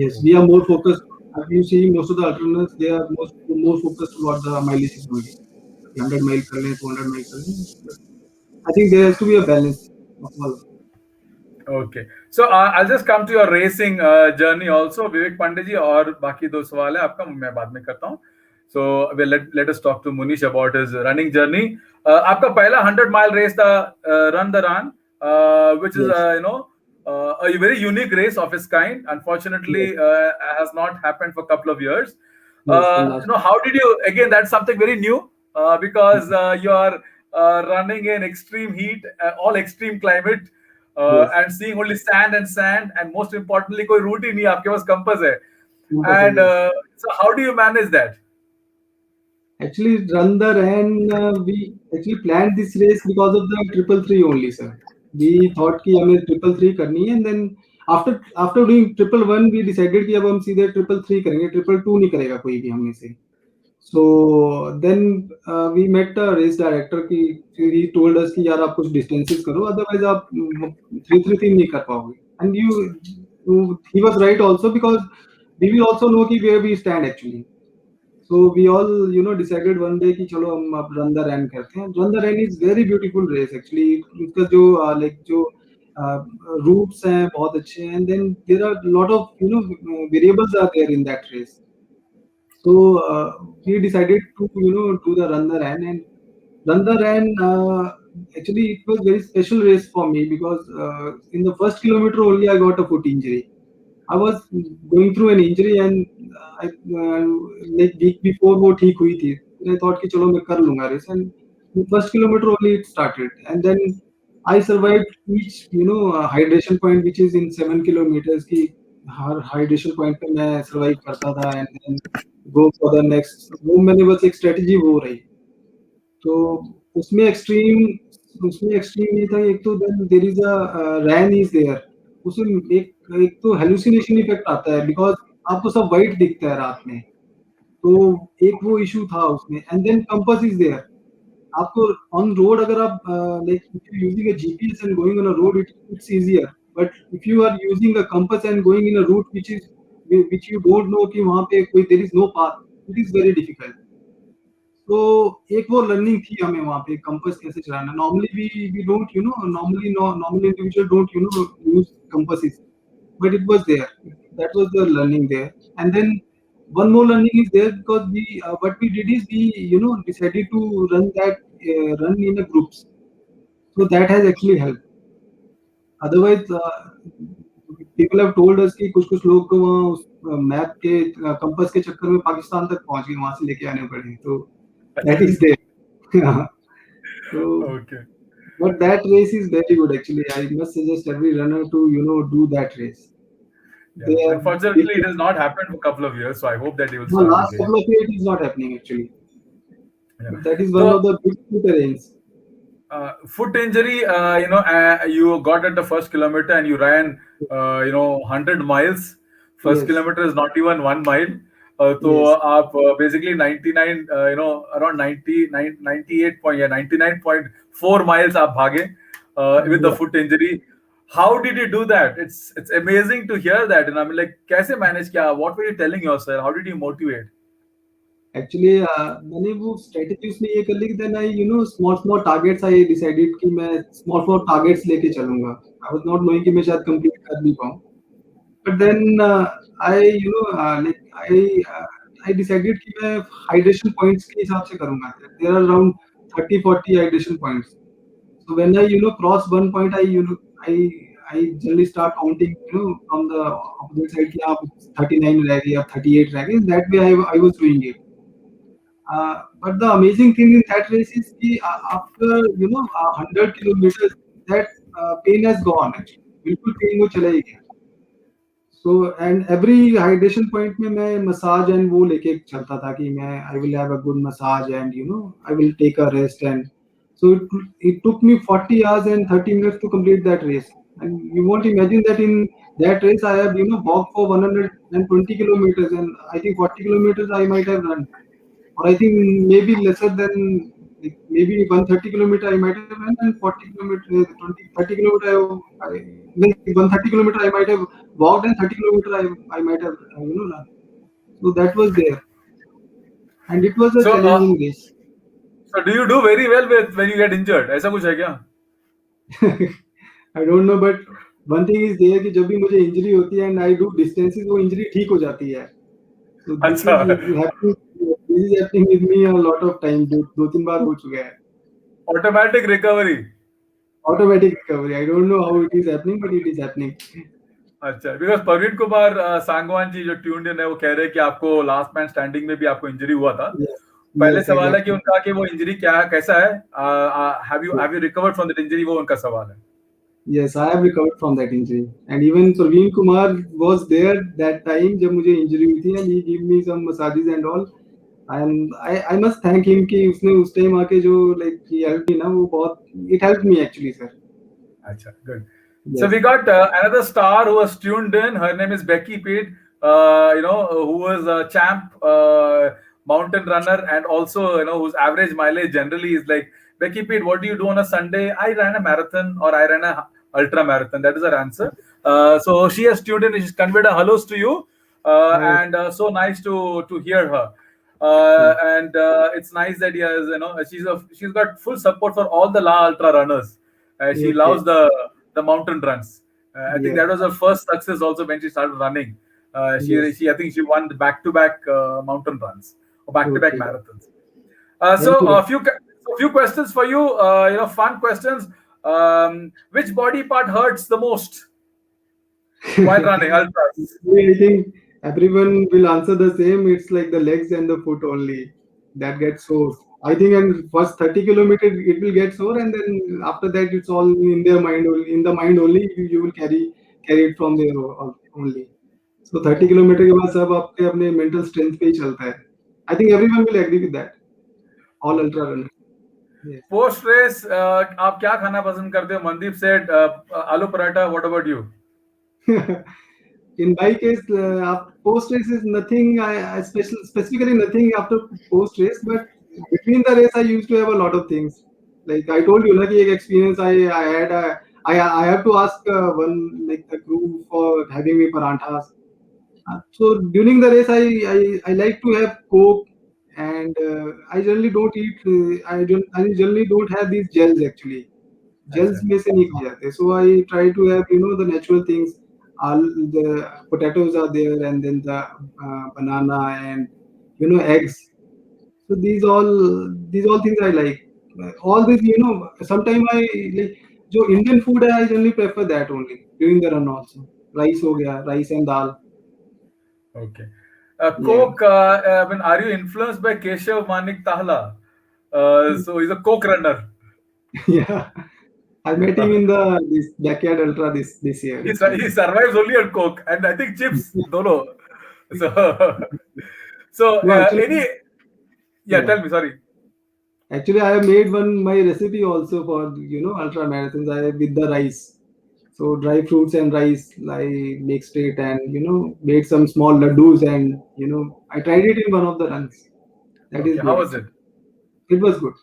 S2: yes we are more focused. Have you seen most of the alternatives, they are more focused toward the mileage only. 100 mile कर लें 200 mile कर लें. I think there has to be a balance of all.
S1: Okay, so I'll just come to your racing journey also, Vivek Pandey ji, और बाकी दो सवाल है आपका मैं बाद में करता हूँ. So let us talk to Munish about his running journey. आपका पहला 100 mile race था Run the Run, which is a very unique race of its kind. Unfortunately, has not happened for a couple of years. How did you, again, that's something very new because you are running in extreme heat, all extreme climate, and seeing only sand, and most importantly कोई route ही नहीं, आपके पास compass है. And so how do you manage that?
S2: Actually, Run the Ran, we actually planned this race because of the 333 only, sir. We thought कि हमें 333 करनी है, and then after doing 111 we decided कि अब हम सीधे 333 करेंगे, 222 नहीं करेगा कोई भी हम में से. So then we met a race director की he told us कि यार आप कुछ distances करो, otherwise आप 333 नहीं कर पाओगे. And he was right also, because we will also know कि where we stand actually. So we all decided one day कि चलो हम अब Run the Ran करते हैं. Run the Ran is very beautiful race actually. उसका जो like जो routes हैं बहुत अच्छे हैं, and then there are lot of variables are there in that race. So we decided to do the Run the Ran, and Run the Ran actually it was very special race for me because in the first kilometer only I got a foot injury. I was going through an injury, and like week before वो ठीक हुई थी. I thought कि चलो मैं कर लूँगा race, and the first kilometer only it started, and then I survived each hydration point which is in 7 kilometers की हर hydration point पे मैं survive करता था, and then go for the next. वो मैंने बस एक strategy वो रही. तो उसमें extreme ये था, एक तो then there is a ran is there. उसमें एक तो hallucination effect आता है because आपको सब व्हाइट दिखता है रात में, तो एक वो इशू था उसमें। And then compass is there, आपको ऑन रोड अगर आप like if you using a GPS and going on a road, it's easier, but if you are using a compass and going in a route which you don't know कि वहां पे कोई there is no path, it is very difficult. तो एक वो learning थी हमें वहाँ पे कंपास कैसे चलाना। Normally we don't you know normally normal individual don't you know use compasses, but it was there. That was the learning there. And then one more learning is there because we what we did is we decided to run in a groups. So that has actually helped. Otherwise, people have told us कि कुछ-कुछ लोग तो वहाँ उस map के compass के चक्कर में पाकिस्तान तक पहुँच गए, वहाँ से लेके आने पड़े। तो that is there. So,
S1: Okay.
S2: but that race is very good actually. I must suggest every runner to do that race.
S1: Yeah.
S2: They have
S1: Unfortunately, it has not happened for a couple of years, so I hope that they will
S2: the
S1: start
S2: last
S1: again.
S2: couple of years it is not happening actually.
S1: Yeah.
S2: That is one of
S1: So,
S2: the big terrains.
S1: foot injury, you got at the first kilometer and you ran, 100 miles. First
S2: Yes,
S1: kilometer is not even 1 mile. तो
S2: yes,
S1: आप basically 99, around 99, 98 point, yeah, 99.4 miles आप भागे with the
S2: yeah.
S1: foot injury. How did you do that? It's amazing to hear that. And I mean, like, कैसे manage किया? What were you telling yourself? How did you motivate?
S2: Actually, मैंने वो strategy उसमें ये कर ली कि then I small targets I decided कि मैं small targets लेके चलूँगा। I was not knowing कि मैं शायद complete कर भी पाऊँ। But then I like I decided कि मैं hydration points के हिसाब से करूँगा। There are around 30-40 hydration points. So when I cross one point, I generally start counting from the opposite side कि आप 39 रह गए या 38 रह गए. That way I was doing it. But the amazing thing in that race is कि after 100 kilometers that pain has gone actually. बिल्कुल pain वो चला ही गया. So and every hydration point में मैं massage and वो लेके चलता था कि मैं I will have a good massage and I will take a rest. And so it took me 40 hours and 30 minutes to complete that race. And you won't imagine that in that race I have walked for 120 kilometers, and I think 40 kilometers I might have run, or I think maybe lesser than, like, maybe 130 kilometer I might have run, and 40 kilometer, 20, 30 kilometer, like 130 kilometer I might have walked, and 30 kilometer I might have run. So that was there, and it was a
S1: So,
S2: challenging race.
S1: so do you do very well with when you get injured? ऐसा कुछ है क्या?
S2: I don't know, but one thing is there कि जब भी मुझे injury होती है and I do distances, वो इंजरी ठीक हो जाती है. So this
S1: अच्छा.
S2: is happening. This is happening with me a lot of time. दो तीन बार हो चुका है.
S1: Automatic recovery.
S2: Automatic recovery. I don't know how it is happening, but it is happening.
S1: अच्छा, बिकॉज प्रवीण कुमार सांगवान जी जो ट्यून्ड इन है वो कह रहे हैं कि आपको लास्ट मैन स्टैंडिंग में भी आपको इंजरी हुआ था.
S2: Yes,
S1: पहले
S2: yes,
S1: सवाल है कि
S2: exactly.
S1: उनका कि वो इंजरी क्या है, कैसा है, have you recovered from that injury, वो उनका सवाल है.
S2: Yes, I have recovered from that injury. And even Praveen Kumar was there that time जब मुझे injury हुई थी, and he gave me some massages and all. And I must thank him कि उसने उस time आके जो like he helped me ना, वो बहुत, it helped me actually, sir.
S1: अच्छा, good. So
S2: Yes.
S1: we got another star who was tuned in. Her name is Becky Pete, who was a champ mountain runner, and also whose average mileage generally is like, Becky Pete, what do you do on a Sunday? I ran a marathon, or I ran a ultra marathon. That is her answer. So she has tuned in. She's conveyed a hellos to you,
S2: Oh,
S1: and so nice to hear her. And it's nice that she's got full support for all the La Ultra runners. She
S2: okay.
S1: loves the mountain runs. I think
S2: Yeah.
S1: that was her first success also when she started running.
S2: Yes.
S1: I think she won the back-to-back mountain runs or back-to-back
S2: Okay.
S1: marathons. So
S2: Thank you.
S1: a few questions for you. Fun questions. Which body part hurts the most while running ultras?
S2: I think everyone will answer the same. It's like the legs and the foot only that get sore. I think in first 30 kilometers it will get sore, and then after that it's all in their mind only. In the mind only, you will carry it from there only. So 30 kilometre के बाद सब आपके अपने mental strength पे ही चलता है. I think everyone will agree with that. All ultra runners. Yes.
S1: Post race आप क्या खाना पसंद करते हो? Mandeep Seth, aloo paratha. What about you?
S2: In my case, post race is nothing. I specifically nothing after post race, but between the race, I used to have a lot of things. Like I told you, like experience I had. I have to ask one like the crew for having me paranthas. So during the race, I like to have coke, and I generally don't eat. I generally don't have these gels actually. Gels
S1: अच्छा
S2: में से नहीं खाए जाते. So I try to have the natural things. All the potatoes are there, and then the banana and eggs. So these all things I like. All this sometimes I like. जो Indian food है, I generally prefer that only during the run also. Rice हो गया, rice and dal.
S1: okay.
S2: Yeah.
S1: Coke, I mean, are you influenced by Keshav Manik Tahla? So he's a Coke runner.
S2: Yeah. I met him in the this backyard ultra this year
S1: He
S2: actually.
S1: survives only on Coke and I think chips, dono. So, so
S2: No, actually,
S1: any, yeah,
S2: yeah.
S1: tell me, sorry.
S2: Actually, I have made my recipe also for ultra marathons. I with the rice. So dry fruits and rice, I mixed it and made some small laddus and I tried it in one of the runs. That is
S1: Okay, how
S2: good
S1: was it?
S2: actually. It was good.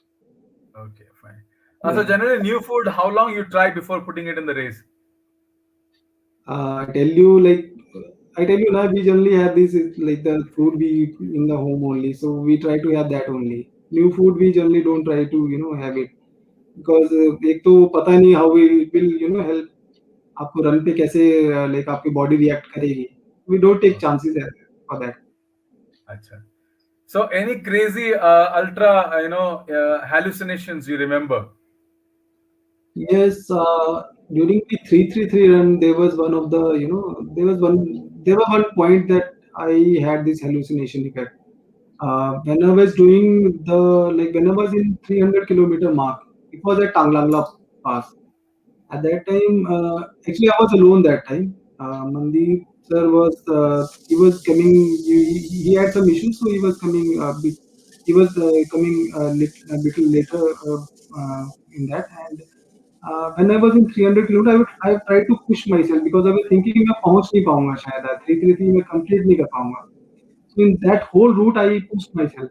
S1: Okay, fine. So
S2: Yeah.
S1: generally new food, how long you try before putting it in the race?
S2: I tell you now, we generally have this like the food we eat in the home only. So we try to have that only. New food we generally don't try to have it because एक तो पता नहीं how it will help आपको run पे कैसे like आपकी body react करेगी. We don't take
S1: Okay,
S2: chances for that.
S1: acha. So any crazy ultra, hallucinations you remember?
S2: Yes, during the 333 run, there was one of the, there was one point that I had this hallucination effect. When I was doing when I was in 300-kilometer mark, it was at Tanglangla Pass. At that time, actually, I was alone that time. Mandeep sir he was coming, he had some issues, so he was coming, he was coming a little later in that. And when I was in 300 kilometers, I tried to push myself because I was thinking मैं पहुंच नहीं पाऊंगा शायद 333 में complete नहीं कर पाऊंगा. So in that whole route, I pushed myself.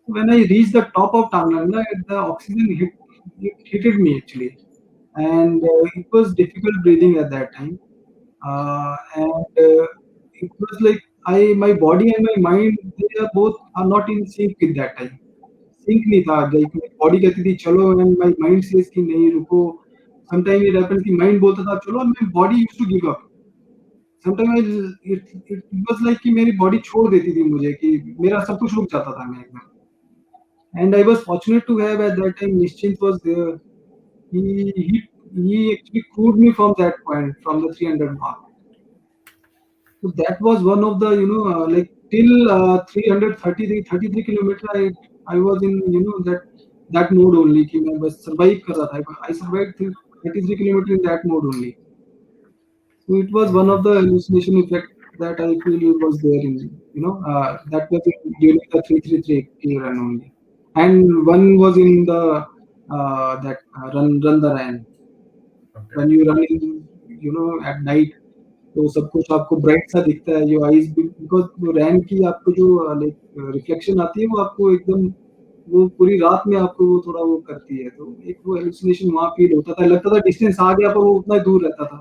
S2: When I reached the top of Tanglangla, the oxygen hit me actually, and it was difficult breathing at that time. And it was like my body and my mind, they are not in sync with that time. Sync नहीं था, like my body कहती थी चलो and my mind says कि नहीं रुको. Sometimes it happens कि mind बोलता था चलो and my body used to give up. Sometimes it was like कि मेरी body छोड़ देती थी मुझे कि मेरा सब कुछ रुक जाता था मैं एकदम. And I was fortunate to have at that time Nischint was there. He he he actually crewed me from that point, from the 300 mark. So that was one of the like till 333 kilometer I was in that mode only कि मैं बस survive कर रहा था. I survived 33 kilometer in that mode only. So it was one
S1: Okay.
S2: of the hallucination effect that I feel it was there in that was during the 333 run only, and one was in the that run the ran
S1: Okay.
S2: when you run in at night. तो सब कुछ आपको bright सा दिखता है your eyes because वो रैन की आपको जो लाइक रिफ्लेक्शन आती है वो आपको एकदम वो पूरी रात में आपको वो थोड़ा वो करती है तो एक वो हेलुसिनेशन वहाँ फील होता था लगता था डिस्टेंस आ गया पर वो उतना ही दूर रहता था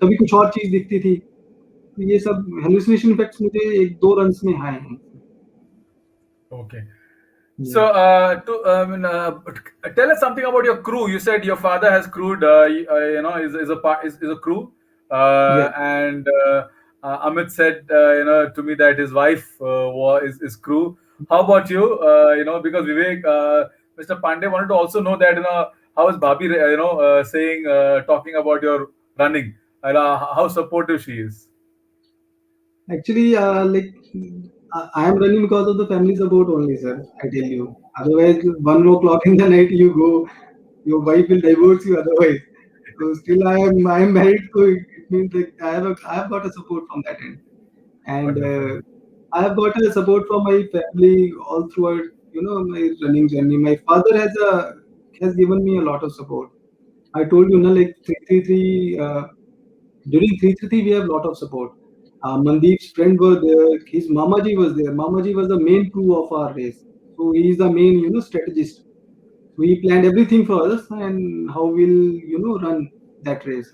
S2: कभी कुछ और चीज दिखती थी तो ये सब हेलुसिनेशन इफेक्ट्स मुझे 1-2 रन्स में आए हैं.
S1: Okay.
S2: Yeah.
S1: So, tell us something about your crew. You said your father has crewed, is a crew,
S2: Yeah.
S1: and Amit said, to me that his wife is crew. How about you? Because Vivek, Mr. Pandey wanted to also know that how is Bhabhi, saying, talking about your running, and how supportive she is.
S2: Actually, I am running because of the family support only, sir. I tell you. Otherwise, 1 o'clock in the night you go, your wife will divorce you. Otherwise, so still I am married, so it means like I have got a support from that end, and
S1: Wonderful.
S2: I have got a support from my family all throughout. My running journey. My father has given me a lot of support. I told you, like 333. During 333, we have a lot of support. Mandeep's friend were there. His Mamaji was there. Mamaji was the main crew of our race. So he is the main, strategist. So he planned everything for us and how we'll, run that race.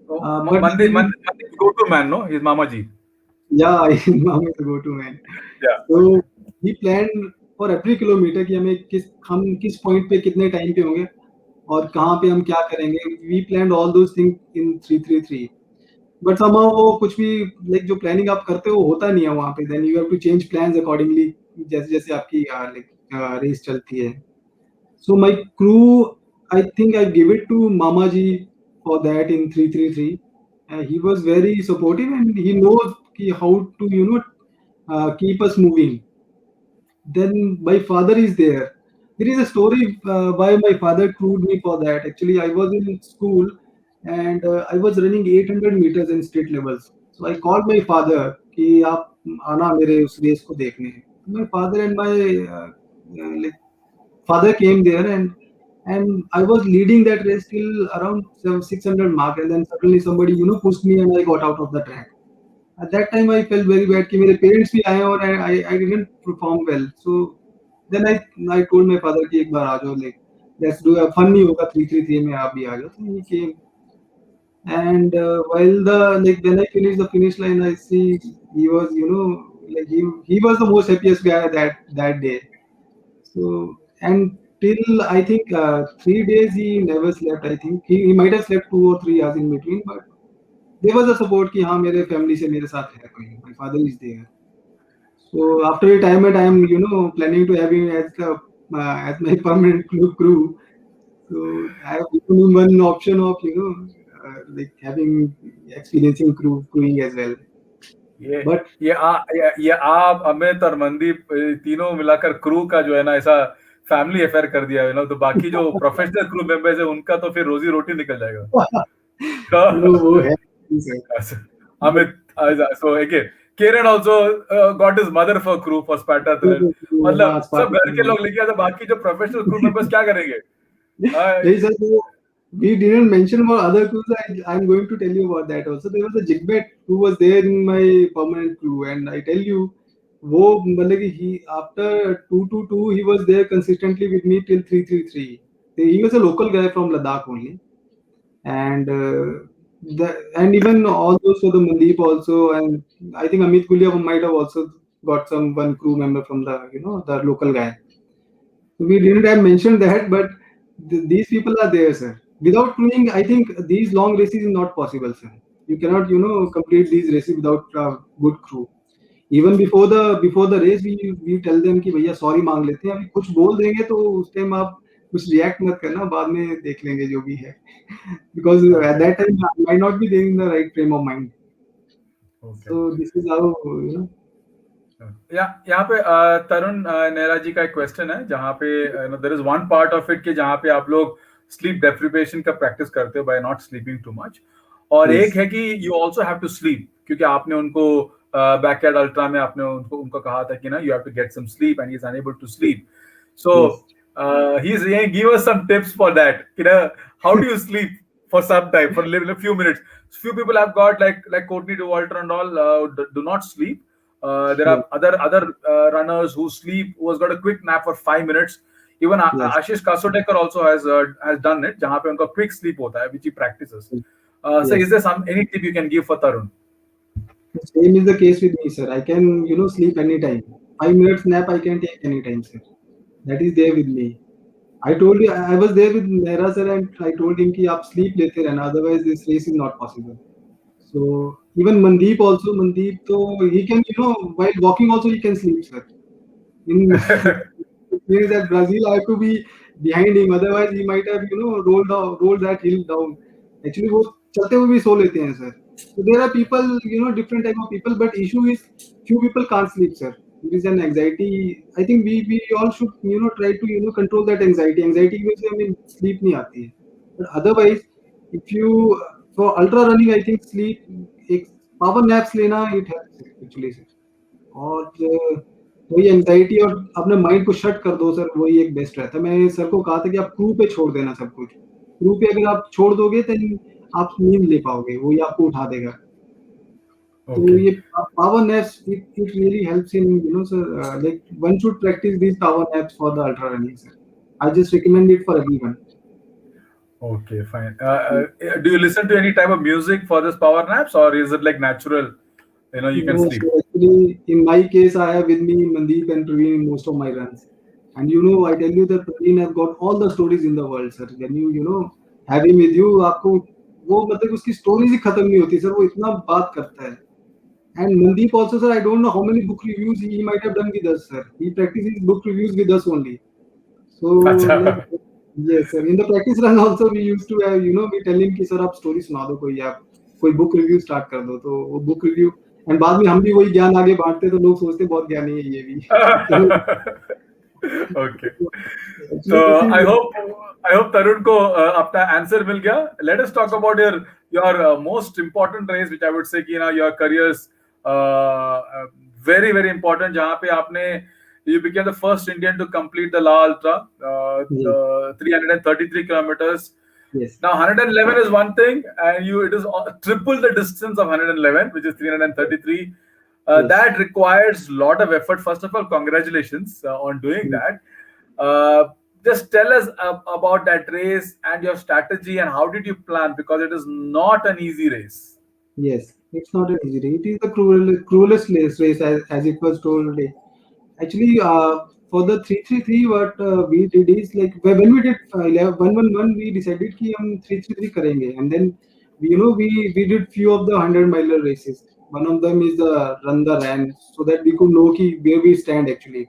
S1: So
S2: But still,
S1: Mandeep go-to man, no? He's Mamaji.
S2: yeah, Mama is the go-to man.
S1: Yeah.
S2: So he planned for every kilometer कि हम किस point पे कितने time पे होंगे और कहाँ पे हम क्या करेंगे. We planned all those things in 333. But somehow वो कुछ भी like जो planning आप करते हो होता नहीं है वहाँ पे. Then you have to change plans accordingly जैसे जैसे आपकी race चलती है. So my crew, I think I give it to Mamaji for that in 333. He was very supportive and he knows how to keep us moving. Then my father is there. There is a story why my father crewed me for that. Actually, I was in school and I was running 800 meters in state levels. So I called my father कि आप आना मेरे उस race को देखने. My father and my like father came there and I was leading that race till around 600 mark and then suddenly somebody pushed me and I got out of the track. At that time I felt very bad कि मेरे parents भी आए और I didn't perform well. So then I told my father कि एक बार आ जाओ, like let's do a fun नहीं होगा 333 में, आप भी आ जाओ. So he came and while when I finished the finish line I see he was like he was the most happiest guy that day. So and till I think 3 days he never slept. I think he might have slept 2 or 3 hours in between, but there was a support कि हाँ मेरे family से मेरे साथ है कोई. My father is there. So after retirement, I am planning to have him as my permanent crew. So I have given him one option of like having experiencing crewing as well. But
S1: ये आप अमित और मनदीप तीनों मिलाकर crew का जो है ना ऐसा फैमिली अफेयर कर दिया है ना, तो बाकी जो प्रोफेशनल क्रू मेंबर्स है उनका तो फिर रोजी रोटी निकल जाएगा.
S2: वो है
S1: Amit, so again, Kiran also got his mother for crew for Sparta. मतलब सब घर के लोग लेके आते, बाकी जो प्रोफेशनल क्रू मेंबर्स क्या करेंगे?
S2: नहीं sir, we didn't mention about other crews. I'm going to tell you about that also. There was a Jigbet who was there in my permanent crew, and I tell you, वो मतलब कि he after 222 he was there consistently with me till 333. He was a local guy from Ladakh only, and and even all those for the Mandeep also, and I think Amit Gulia might have also got one crew member from the the local guy. We didn't have mentioned that, but these people are there, sir. Without crewing, I think these long races is not possible, sir. You cannot complete these races without a good crew. Even before the race, we tell them कि भैया sorry मांग लेते हैं. अभी कुछ बोल देंगे तो उस टाइम आप कुछ react मत करना, बाद में देख लेंगे जो भी है. Because at that time I might not be there in the right frame of mind. Okay. So this is how
S1: यहाँ पे तरुण नेहरा जी का एक क्वेश्चन है जहाँ पे there is one part of it कि जहाँ पे आप लोग स्लीप डेप्रिवेशन का प्रैक्टिस करते हो by not sleeping too much, और एक है कि you also have to sleep, क्योंकि आपने उनको बैकयार्ड अल्ट्रा में आपने उनको कहा था कि ना you have to get some sleep and he is unable to sleep. So he is give us some tips for that, कि ना how do you sleep for some time, for a few minutes. Few people have got like Courtney Dauwalter and all do not sleep. There are other runners who sleep, who has got a quick nap for 5 minutes. Even Ashish Kasodekar also has done it, जहाँ पे उनका quick sleep होता है, which he practices. So is there any tip you can give for Tarun?
S2: Same is the case with me, sir. I can sleep anytime. 5 minutes nap I can take anytime, sir. That is there with me. I told you I was there with Nehra sir and I told him कि आप sleep लेते रहना, otherwise this race is not possible. So even Mandeep also, so he can while walking also he can sleep, sir. In means that Brazil I have to be behind him, otherwise he might have rolled that hill down. Actually वो चलते हुए भी सो लेते हैं, sir. So there are people, different type of people, but issue is few people can't sleep, sir. It is an anxiety. I think we all should try to control that anxiety. Anxiety की वजह से हमें sleep नहीं आती है. But otherwise, if you for ultra running, I think sleep एक power naps लेना it helps actually, sir. और वही एंजाइटी और अपने माइंड को शट कर दो, सर, वही एक बेस्ट रहता है. मैं सर को कहा था कि आप क्रू पे छोड़ देना सब कुछ. क्रू पे अगर आप छोड़ दोगे तो आप नींद ले पाओगे, वही आपको उठा देगा. तो
S1: Okay.
S2: ये power naps, it really helps in, sir, like one should practice these power naps for the ultra running, sir. I just recommend it for everyone.
S1: Okay, fine. Do you listen to any type of music for this power naps, or is it like natural? You know, you can
S2: No,
S1: sleep.
S2: so actually, in my case, I have with me Mandeep and Praveen in most of my runs. And I tell you that Praveen have got all the stories in the world, sir. When have him with you, आपको वो मतलब उसकी stories ही खत्म नहीं होती, sir. वो इतना बात करता है. And Mandeep also, sir, I don't know how many book reviews he might have done with us, sir. He practices book reviews with us only. So, like,
S1: अच्छा.
S2: yes, sir. In the practice run also, we used to have, we tell him कि sir आप story सुना दो कोई आप कोई book review start कर दो तो वो book review and बाद में हम भी वही ज्ञान आगे बांटते तो लोग सोचते बहुत ज्ञानी है ये भी. तो
S1: Okay.
S2: actually this
S1: So
S2: is
S1: I hope Tarun को अपना आंसर मिल गया. Let us talk about your most important race, which I would say कि your careers very very important. जहाँ पे आपने you became the first Indian to complete the La Ultra,
S2: yes,
S1: the 333 kilometers.
S2: yes,
S1: Now 111 is one thing, and it is triple the distance of 111, which is 333.
S2: yes,
S1: That requires a lot of effort. First of all, congratulations on doing
S2: yes.
S1: that. Uh, just tell us about that race and your strategy and how did you plan, because it is not an easy race.
S2: Yes. It's not an easy race. It is the cruelest race as it was told. Actually, for the 333, what we did is like when we did 111, we decided कि हम 333 करेंगे, and then we did few of the 100 miler races. One of them is the run the ran, so that we could know कि where we stand actually.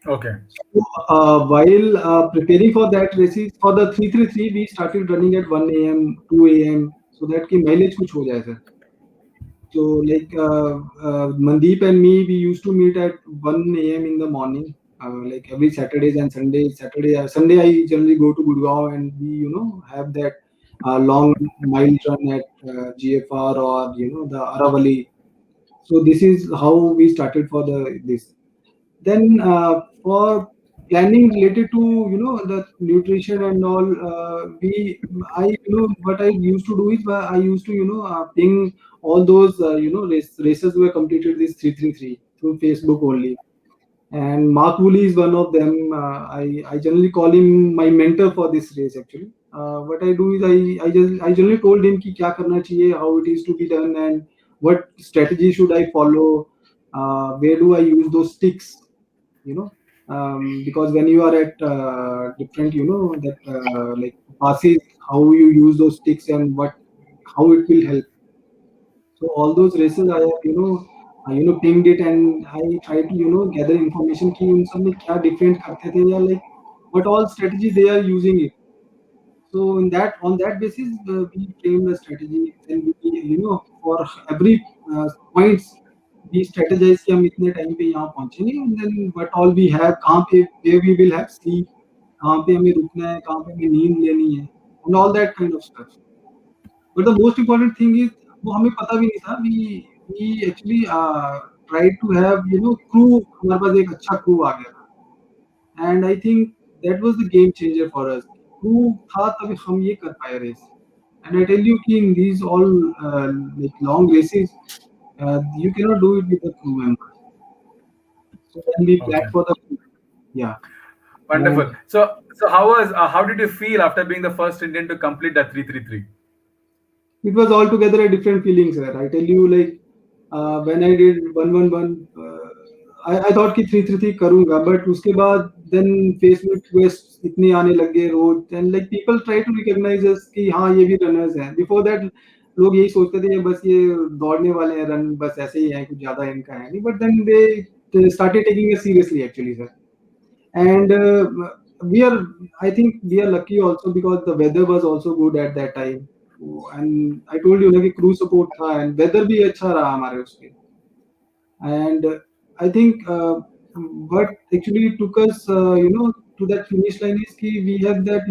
S1: Okay.
S2: So, while preparing for that races for the 333, we started running at 1 a.m., 2 a.m. so that कि mileage कुछ हो जाए sir. So like Mandeep and me, we used to meet at 1 a.m. in the morning, like every Saturdays and Sundays. Sunday I generally go to Gurgaon and we have that long mile run at GFR or the Aravali. So this is how we started for this. Then for planning related to the nutrition and all, I what I used to do is I used to ping all those races who have completed this 333 through Facebook only. And Mark Woolley is one of them. I generally call him my mentor for this race actually. What I do is I generally told him कि क्या करना चाहिए, how it is to be done, and what strategy should I follow, where do I use those sticks, you know because when you are at different that like passes, how you use those sticks and how it will help. So all those races I have pinged it and I try to gather information कि उन सब में क्या different करते थे या like what all strategy they are using it. So on that basis, we frame the strategy. Then we for every points we strategize कि हम इतने टाइम पे यहाँ पहुंचेंगे, and then what all we have, कहाँ पे where we will have sleep, कहाँ पे हमें रुकना है, कहाँ पे हमें नींद लेनी है, and all that kind of stuff. But the most important thing is वो हमें पता भी नहीं था. We actually tried to have crew. हमारे पास एक अच्छा crew आ गया था. And I think that was the game changer for us. Crew था तभी हम ये कर पाए race. And I tell you कि in these all like long races, you cannot do it with the crew members. So then we plan
S1: Okay.
S2: for the crew. Yeah. And
S1: Wonderful. So how did you feel after being the first Indian to complete that 333?
S2: it was altogether a different feeling, sir. I tell you, like when I did 111, I thought कि 333 करूँगा, but उसके बाद then Facebook requests इतने आने लग गए रोज, and like people try to recognize us कि हाँ ये भी runners हैं. Before that लोग यही सोचते थे बस ये दौड़ने वाले हैं, रन बस ऐसे ही हैं, कुछ ज्यादा इनका है नहीं. But then they started taking us seriously actually, sir. And I think we are lucky also because the weather was also good at that time. And I told you ना कि crew support था and weather भी अच्छा रहा हमारे उसके. And I think what actually took us to that finish line is कि we have that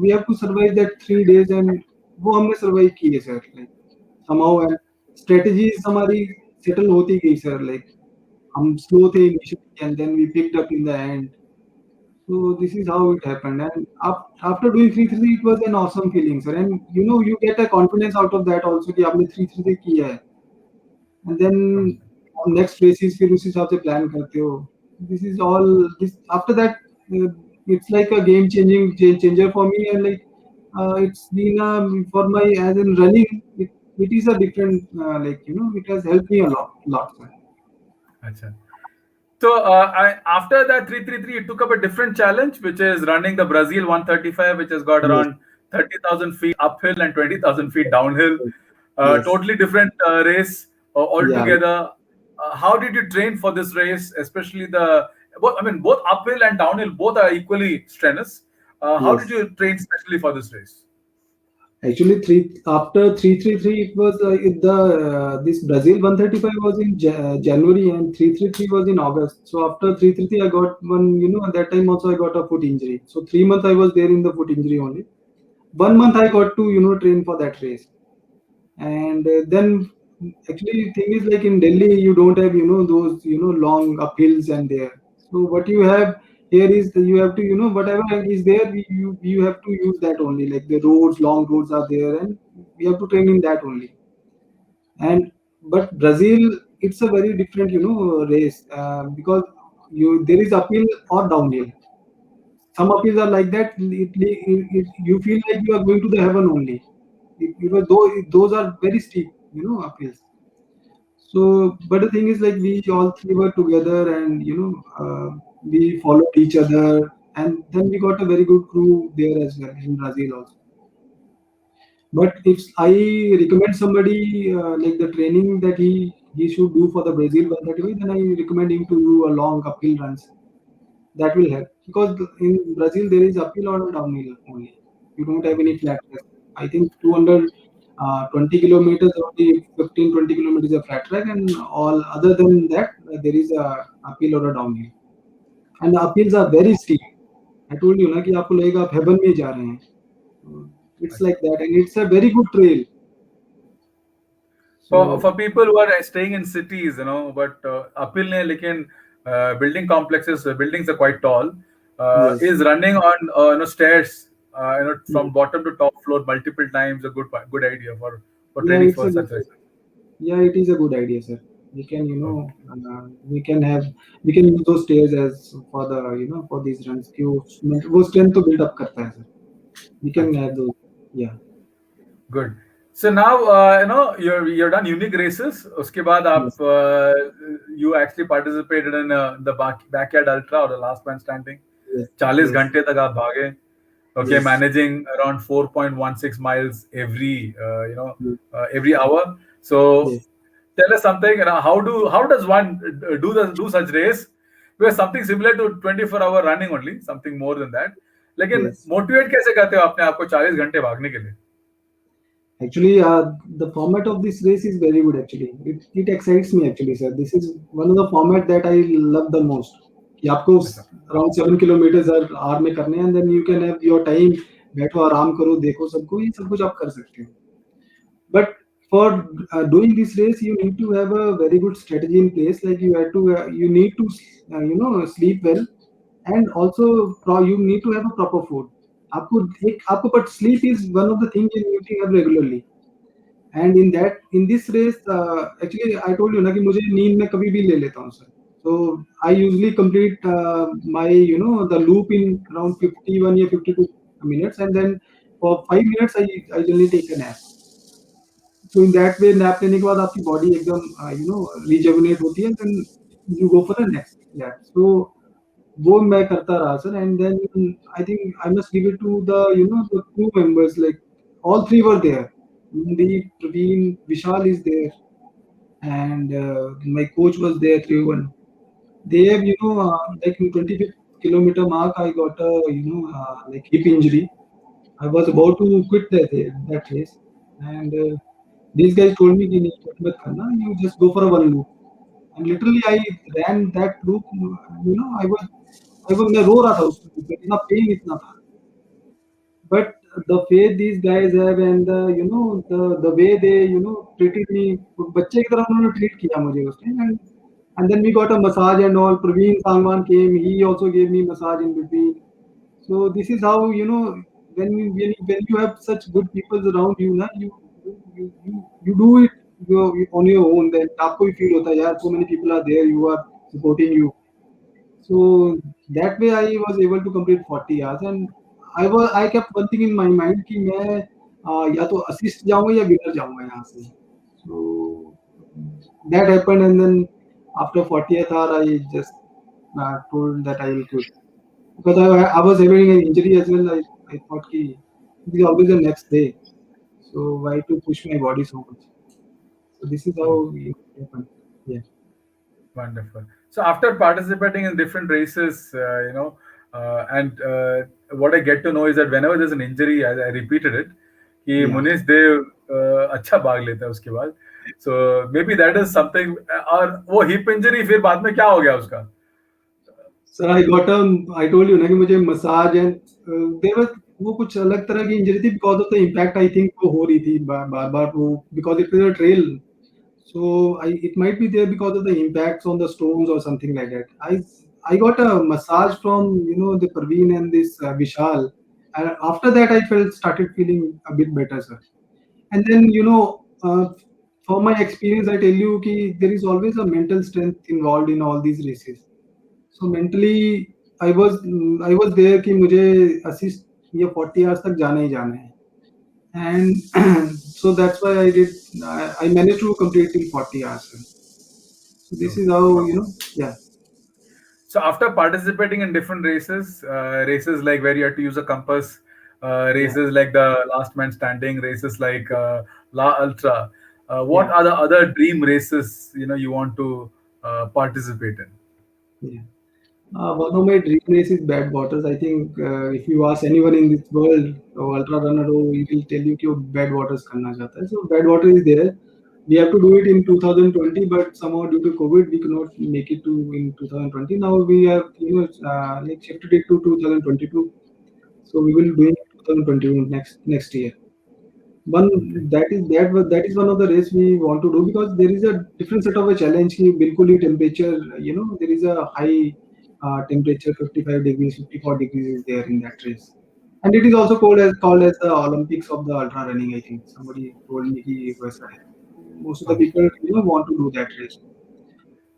S2: we have to survive that 3 days, and वो हमने survive किए sir, like somehow. And strategies हमारी settle होती गई sir, like हम slow थे initially and then we picked up in the end. So this is how it happened. And after doing 333, it was an awesome feeling, sir. And you get a confidence out of that also कि आपने 333 किया है. and then next races फिर उस हिसाब से plan करते हो. This is all. This after that, it's like a game changer for me, and like it's been for my as in running. It is a different like it has helped me a lot. Sir.
S1: Acha. So after that 333, you took up a different challenge, which is running the Brazil 135, which has got
S2: Yes.
S1: around 30,000 feet uphill and 20,000 feet downhill.
S2: Yes.
S1: Totally different race
S2: Yeah.
S1: altogether. How did you train for this race, especially both uphill and downhill, both are equally strenuous. How
S2: Yes.
S1: did you train specially for this race?
S2: Actually, after 333, it was this Brazil 135 was in January and 333 was in August. So after 333, I got one. At that time also I got a foot injury. So 3 months I was there in the foot injury only. 1 month I got to train for that race, and then actually thing is like in Delhi you don't have those long uphills and there. So what you have here is you have to whatever is there you have to use that only, like the long roads are there and we have to train in that only. And but Brazil, it's a very different race because there is uphill or downhill. Some uphills are like that, you feel like you are going to the heaven only because those are very steep uphills. So, but the thing is, like we all three were together, and we followed each other, and then we got a very good crew there as well in Brazil also. But if I recommend somebody like the training that he should do for the Brazil 135, then I recommend him to do a long uphill runs. That will help because in Brazil there is uphill or downhill only. You don't have any flat track. I think 220 kilometers or the 15-20 kilometers is a flat track, and all other than that there is a uphill or a downhill. And the uphills are very steep. I told you ना कि आपको लगेगा आप heaven में जा रहे हैं. It's like that, and it's a very good trail.
S1: For people who are staying in cities, but uphill ne, lekin building complexes, buildings are quite tall.
S2: Yes.
S1: Is running on stairs, from bottom to top floor multiple times a good idea for training for such races?
S2: Yeah, it is a good idea, sir. We can we can use those stairs as for the for these runs. वो strength to build up करता है, sir. We can have those. Yeah.
S1: Good. So now you're done unique races. उसके बाद आप you actually participated in the backyard ultra or the last man standing.
S2: Yes.
S1: 40 घंटे तक आप भागे. Okay,
S2: Yes.
S1: managing around 4.16 miles every hour. So
S2: Yes.
S1: tell us something. How does one do such race? Because something similar to 24-hour running only, something more than that. लेकिन
S2: Yes.
S1: Motivate कैसे करते हो अपने आप को 40 घंटे भागने के लिए?
S2: Actually, the format of this race is very good. Actually, it excites me. Actually, sir, this is one of the format that I love the most. कि आपको around 7 kilometers hour में करने हैं, and then you can have your time. बैठो आराम करो, देखो सबको, ये सब कुछ आप कर सकते हो. But for doing this race, you need to have a very good strategy in place. Like you need to sleep well, and also you need to have a proper food. But sleep is one of the things you need to have regularly. And in this race, actually I told you ना कि मुझे नींद में कभी भी ले लेता हूँ, sir. So I usually complete my the loop in around 51 or 52 minutes, and then for 5 minutes I generally take a nap. So in that way, nap लेने के बाद आपकी body एकदम rejuvenate होती है, and then you go for the next nap. So वो मैं करता रहा, sir, and then I think I must give it to the the crew members. Like all three were there. Mandeep, Praveen, Vishal is there, and my coach was there, Trivan. They have like in 25th kilometer mark, I got a like hip injury. I was about to quit that race, and these guys told me कि नहीं quit मत करना, you just go for a one loop. And literally I ran that loop. I was मैं रो रहा था उसमें, इतना pen इतना था. But the faith these guys have, and the way they treated me, बच्चे की तरह उन्होंने treat किया मुझे उस time, and then we got a massage and all. Praveen Sangwan came, he also gave me massage in between. So this is how when you have such good people around you, na, you do it you on your own, then आपको भी feel होता है यार, so many people are there, you are supporting you. So that way I was able to complete 40 hours, and I kept one thing in my mind कि मैं या तो assist जाऊँगा या winner जाऊँगा यहाँ से. So that happened, and then after 40th hour I just told that I will quit because I was having an injury as well. I thought कि it is always the next day, so why to push my body so much? So this is how it happened. Yeah.
S1: Wonderful. So after participating in different races, and what I get to know is that whenever there's an injury, I repeated it, कि
S2: Yeah.
S1: Munish देव अच्छा भाग लेता है उसके बाद. So maybe that is something. और वो hip injury फिर बाद में क्या हो गया उसका?
S2: Sir, I told you ना कि मुझे मसाज एंड वो कुछ अलग तरह की इंजरी थी because of the impact. I think वो हो रही थी बार बार वो because it is a trail. So it might be there because of the impacts on the stones or something like that. I got a massage from the Parveen and this Vishal, and after that I started feeling a bit better, sir. And then from my experience, I tell you कि there is always a mental strength involved in all these races. So mentally I was there कि मुझे assist ये 40 hours तक जाना ही जाना है. And so that's why I managed to complete till 40 hours. So this is how, yeah.
S1: So after participating in different races, races like where you had to use a compass, races like the Last Man Standing, races like La Ultra, what
S2: Yeah.
S1: are the other dream races you want to participate in?
S2: Yeah. One of my dream race is Bad Waters. I think if you ask anyone in this world, ultra runner, he will tell you कि वो Bad Waters करना चाहता है. So Bad Water is there. We have to do it in 2020, but somehow due to COVID, we could not make it to in 2020. Now we have like shifted it to 2022. So we will do it in 2021 next year. That is one of the race we want to do because there is a different set of a challenge कि बिल्कुल ही temperature, there is a high temperature, 55 degrees, 54 degrees is there in that race, and it is also called as the Olympics of the ultra running. I think somebody told me कि वैसा है. Most of the people want to do that race.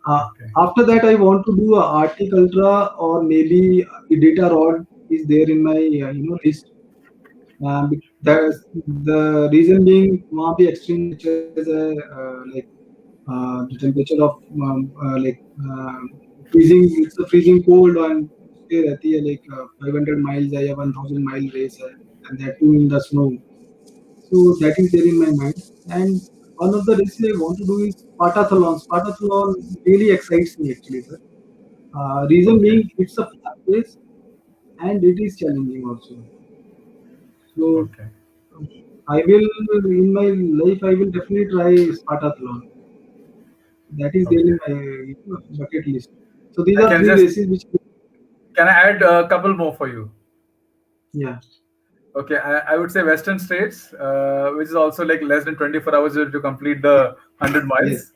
S1: Okay.
S2: After that, I want to do a Arctic Ultra or maybe Iditarod is there in my list. The reason being वहाँ पे extreme temperatures है, like the temperature of like freezing. It's a freezing cold and stay रहती है like 500 miles है या 1000 mile race है, and that too in the snow. So that is there in my mind. And one of the races I want to do is Spartathlon. Spartathlon really excites me actually, sir. Reason
S1: Okay.
S2: being it's a fast race and it is challenging also. So
S1: Okay.
S2: I will in my life I will definitely try Spartathlon. That is there in my bucket list. So these are three races which.
S1: Can I add a couple more for you?
S2: Yeah.
S1: Okay, I would say Western States, which is also like less than 24 hours to complete the 100 miles.
S2: Yes.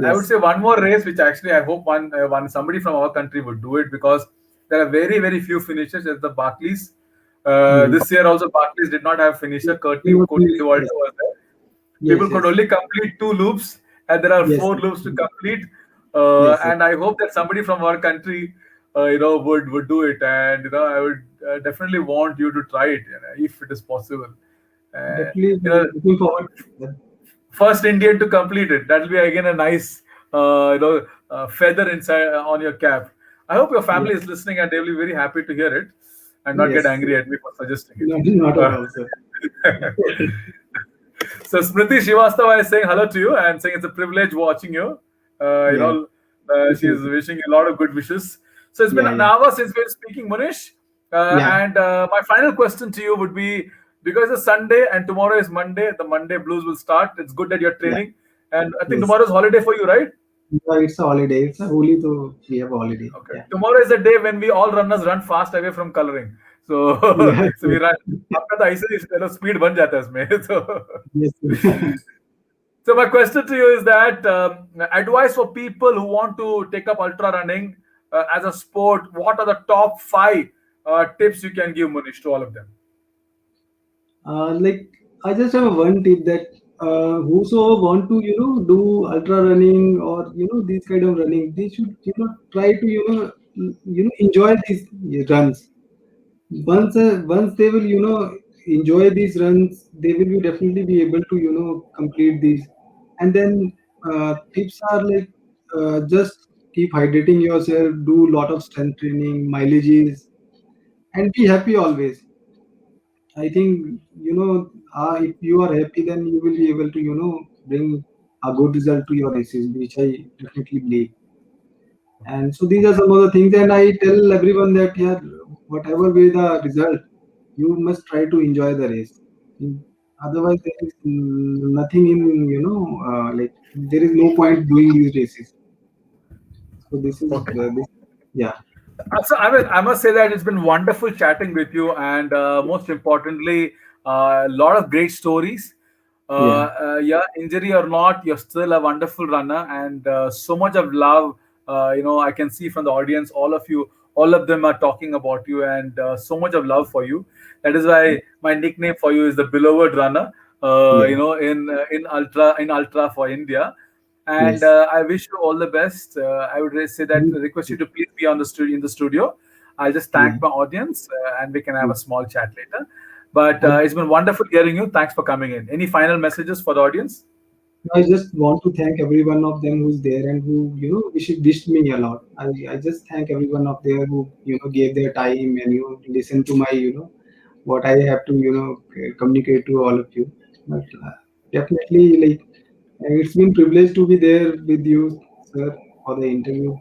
S1: I would say one more race, which actually I hope one somebody from our country would do it because there are very, very few finishers at the Barclays. This year also Barclays did not have finisher. Courtney Dauwalter was there. People could only complete 2 loops, and there are 4 loops to complete. And I hope that somebody from our country, would do it. And I would definitely want you to try it, if it is possible.
S2: Definitely looking forward.
S1: First Indian to complete it. That will be again a nice, feather inside on your cap. I hope your family is listening and they will be very happy to hear it and not get angry at me for suggesting it.
S2: Not at all, sir.
S1: So Smriti Srivastava is saying hello to you and saying it's a privilege watching you. She's wishing you a lot of good wishes. So it's been an hour since we're speaking, Munish. And my final question to you would be, because it's Sunday and tomorrow is Monday, the Monday blues will start. It's good that you're training. And I think tomorrow is holiday for you, right?
S2: Yeah, it's a holiday. It's a holy, so we have a holiday.
S1: Okay.
S2: Yeah.
S1: Tomorrow is the day when we all runners run fast away from coloring. So, so we run. After the speed बन जाता है इसमें. So,
S2: yes.
S1: So my question to you is that advice for people who want to take up ultra running as a sport. What are the top 5 tips you can give, Munish, to all of them?
S2: Like I just have one tip that whosoever want to do ultra running or these kind of running, they should try to enjoy these runs. Once they will enjoy these runs, they will be definitely be able to complete these. And then tips are like, just keep hydrating yourself, do lot of strength training, mileages, and be happy always. I think if you are happy, then you will be able to bring a good result to your races, which I definitely believe. And so these are some of the things, and I tell everyone that, yeah, whatever be the result, you must try to enjoy the race. Otherwise, there is nothing in like, there is no point doing these races. So this is
S1: Okay.
S2: this, yeah,
S1: So I must say that it's been wonderful chatting with you, and most importantly, a lot of great stories.
S2: yeah,
S1: Yeah, injury or not, you're still a wonderful runner, and so much of love. I can see from the audience, all of you, all of them are talking about you, and so much of love for you. That is why my nickname for you is the beloved runner.
S2: yeah,
S1: In ultra for India. And
S2: yes,
S1: I wish you all the best. I would say that request you to please be on the studio in the studio. I'll just
S2: yeah.
S1: thank my audience, and we can have
S2: Yeah.
S1: a small chat later. But
S2: I
S1: it's been wonderful hearing you. Thanks for coming in. Any final messages for the audience?
S2: I just want to thank every one of them who's there and who wished me a lot. I just thank every one of them who gave their time and listen to my what I have to communicate to all of you. But definitely, like, it's been privilege to be there with you, sir, for the interview.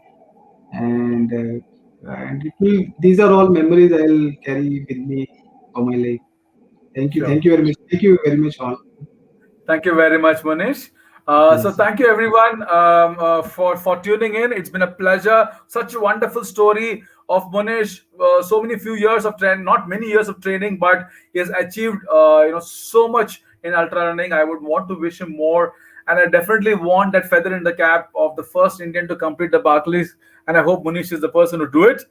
S2: And it will, these are all memories I'll carry with me for my life.
S1: Sure.
S2: Thank you very much, thank you very much all.
S1: Thank you very much, Manish. So
S2: Yes,
S1: thank you everyone for tuning in. It's been a pleasure. Such a wonderful story of Manish. So many few years of training, not many years of training, but he has achieved so much in ultra running. I would want to wish him more, and I definitely want that feather in the cap of the first Indian to complete the Barclays. And I hope Manish is the person to do it.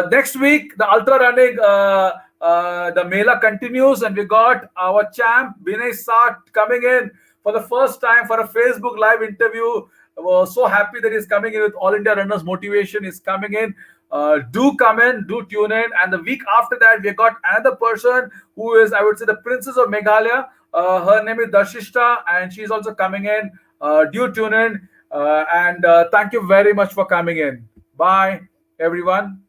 S1: Next week, the ultra running, the Mela continues, and we got our champ Vinay Sat coming in for the first time for a Facebook Live interview. We're so happy that he's coming in with All India Runners Motivation. He's coming in. Do come in, do tune in. And the week after that, we got another person who is, I would say, the Princess of Meghalaya. Her name is Darshishta, and she's also coming in. Do tune in. And thank you very much for coming in. Bye, everyone.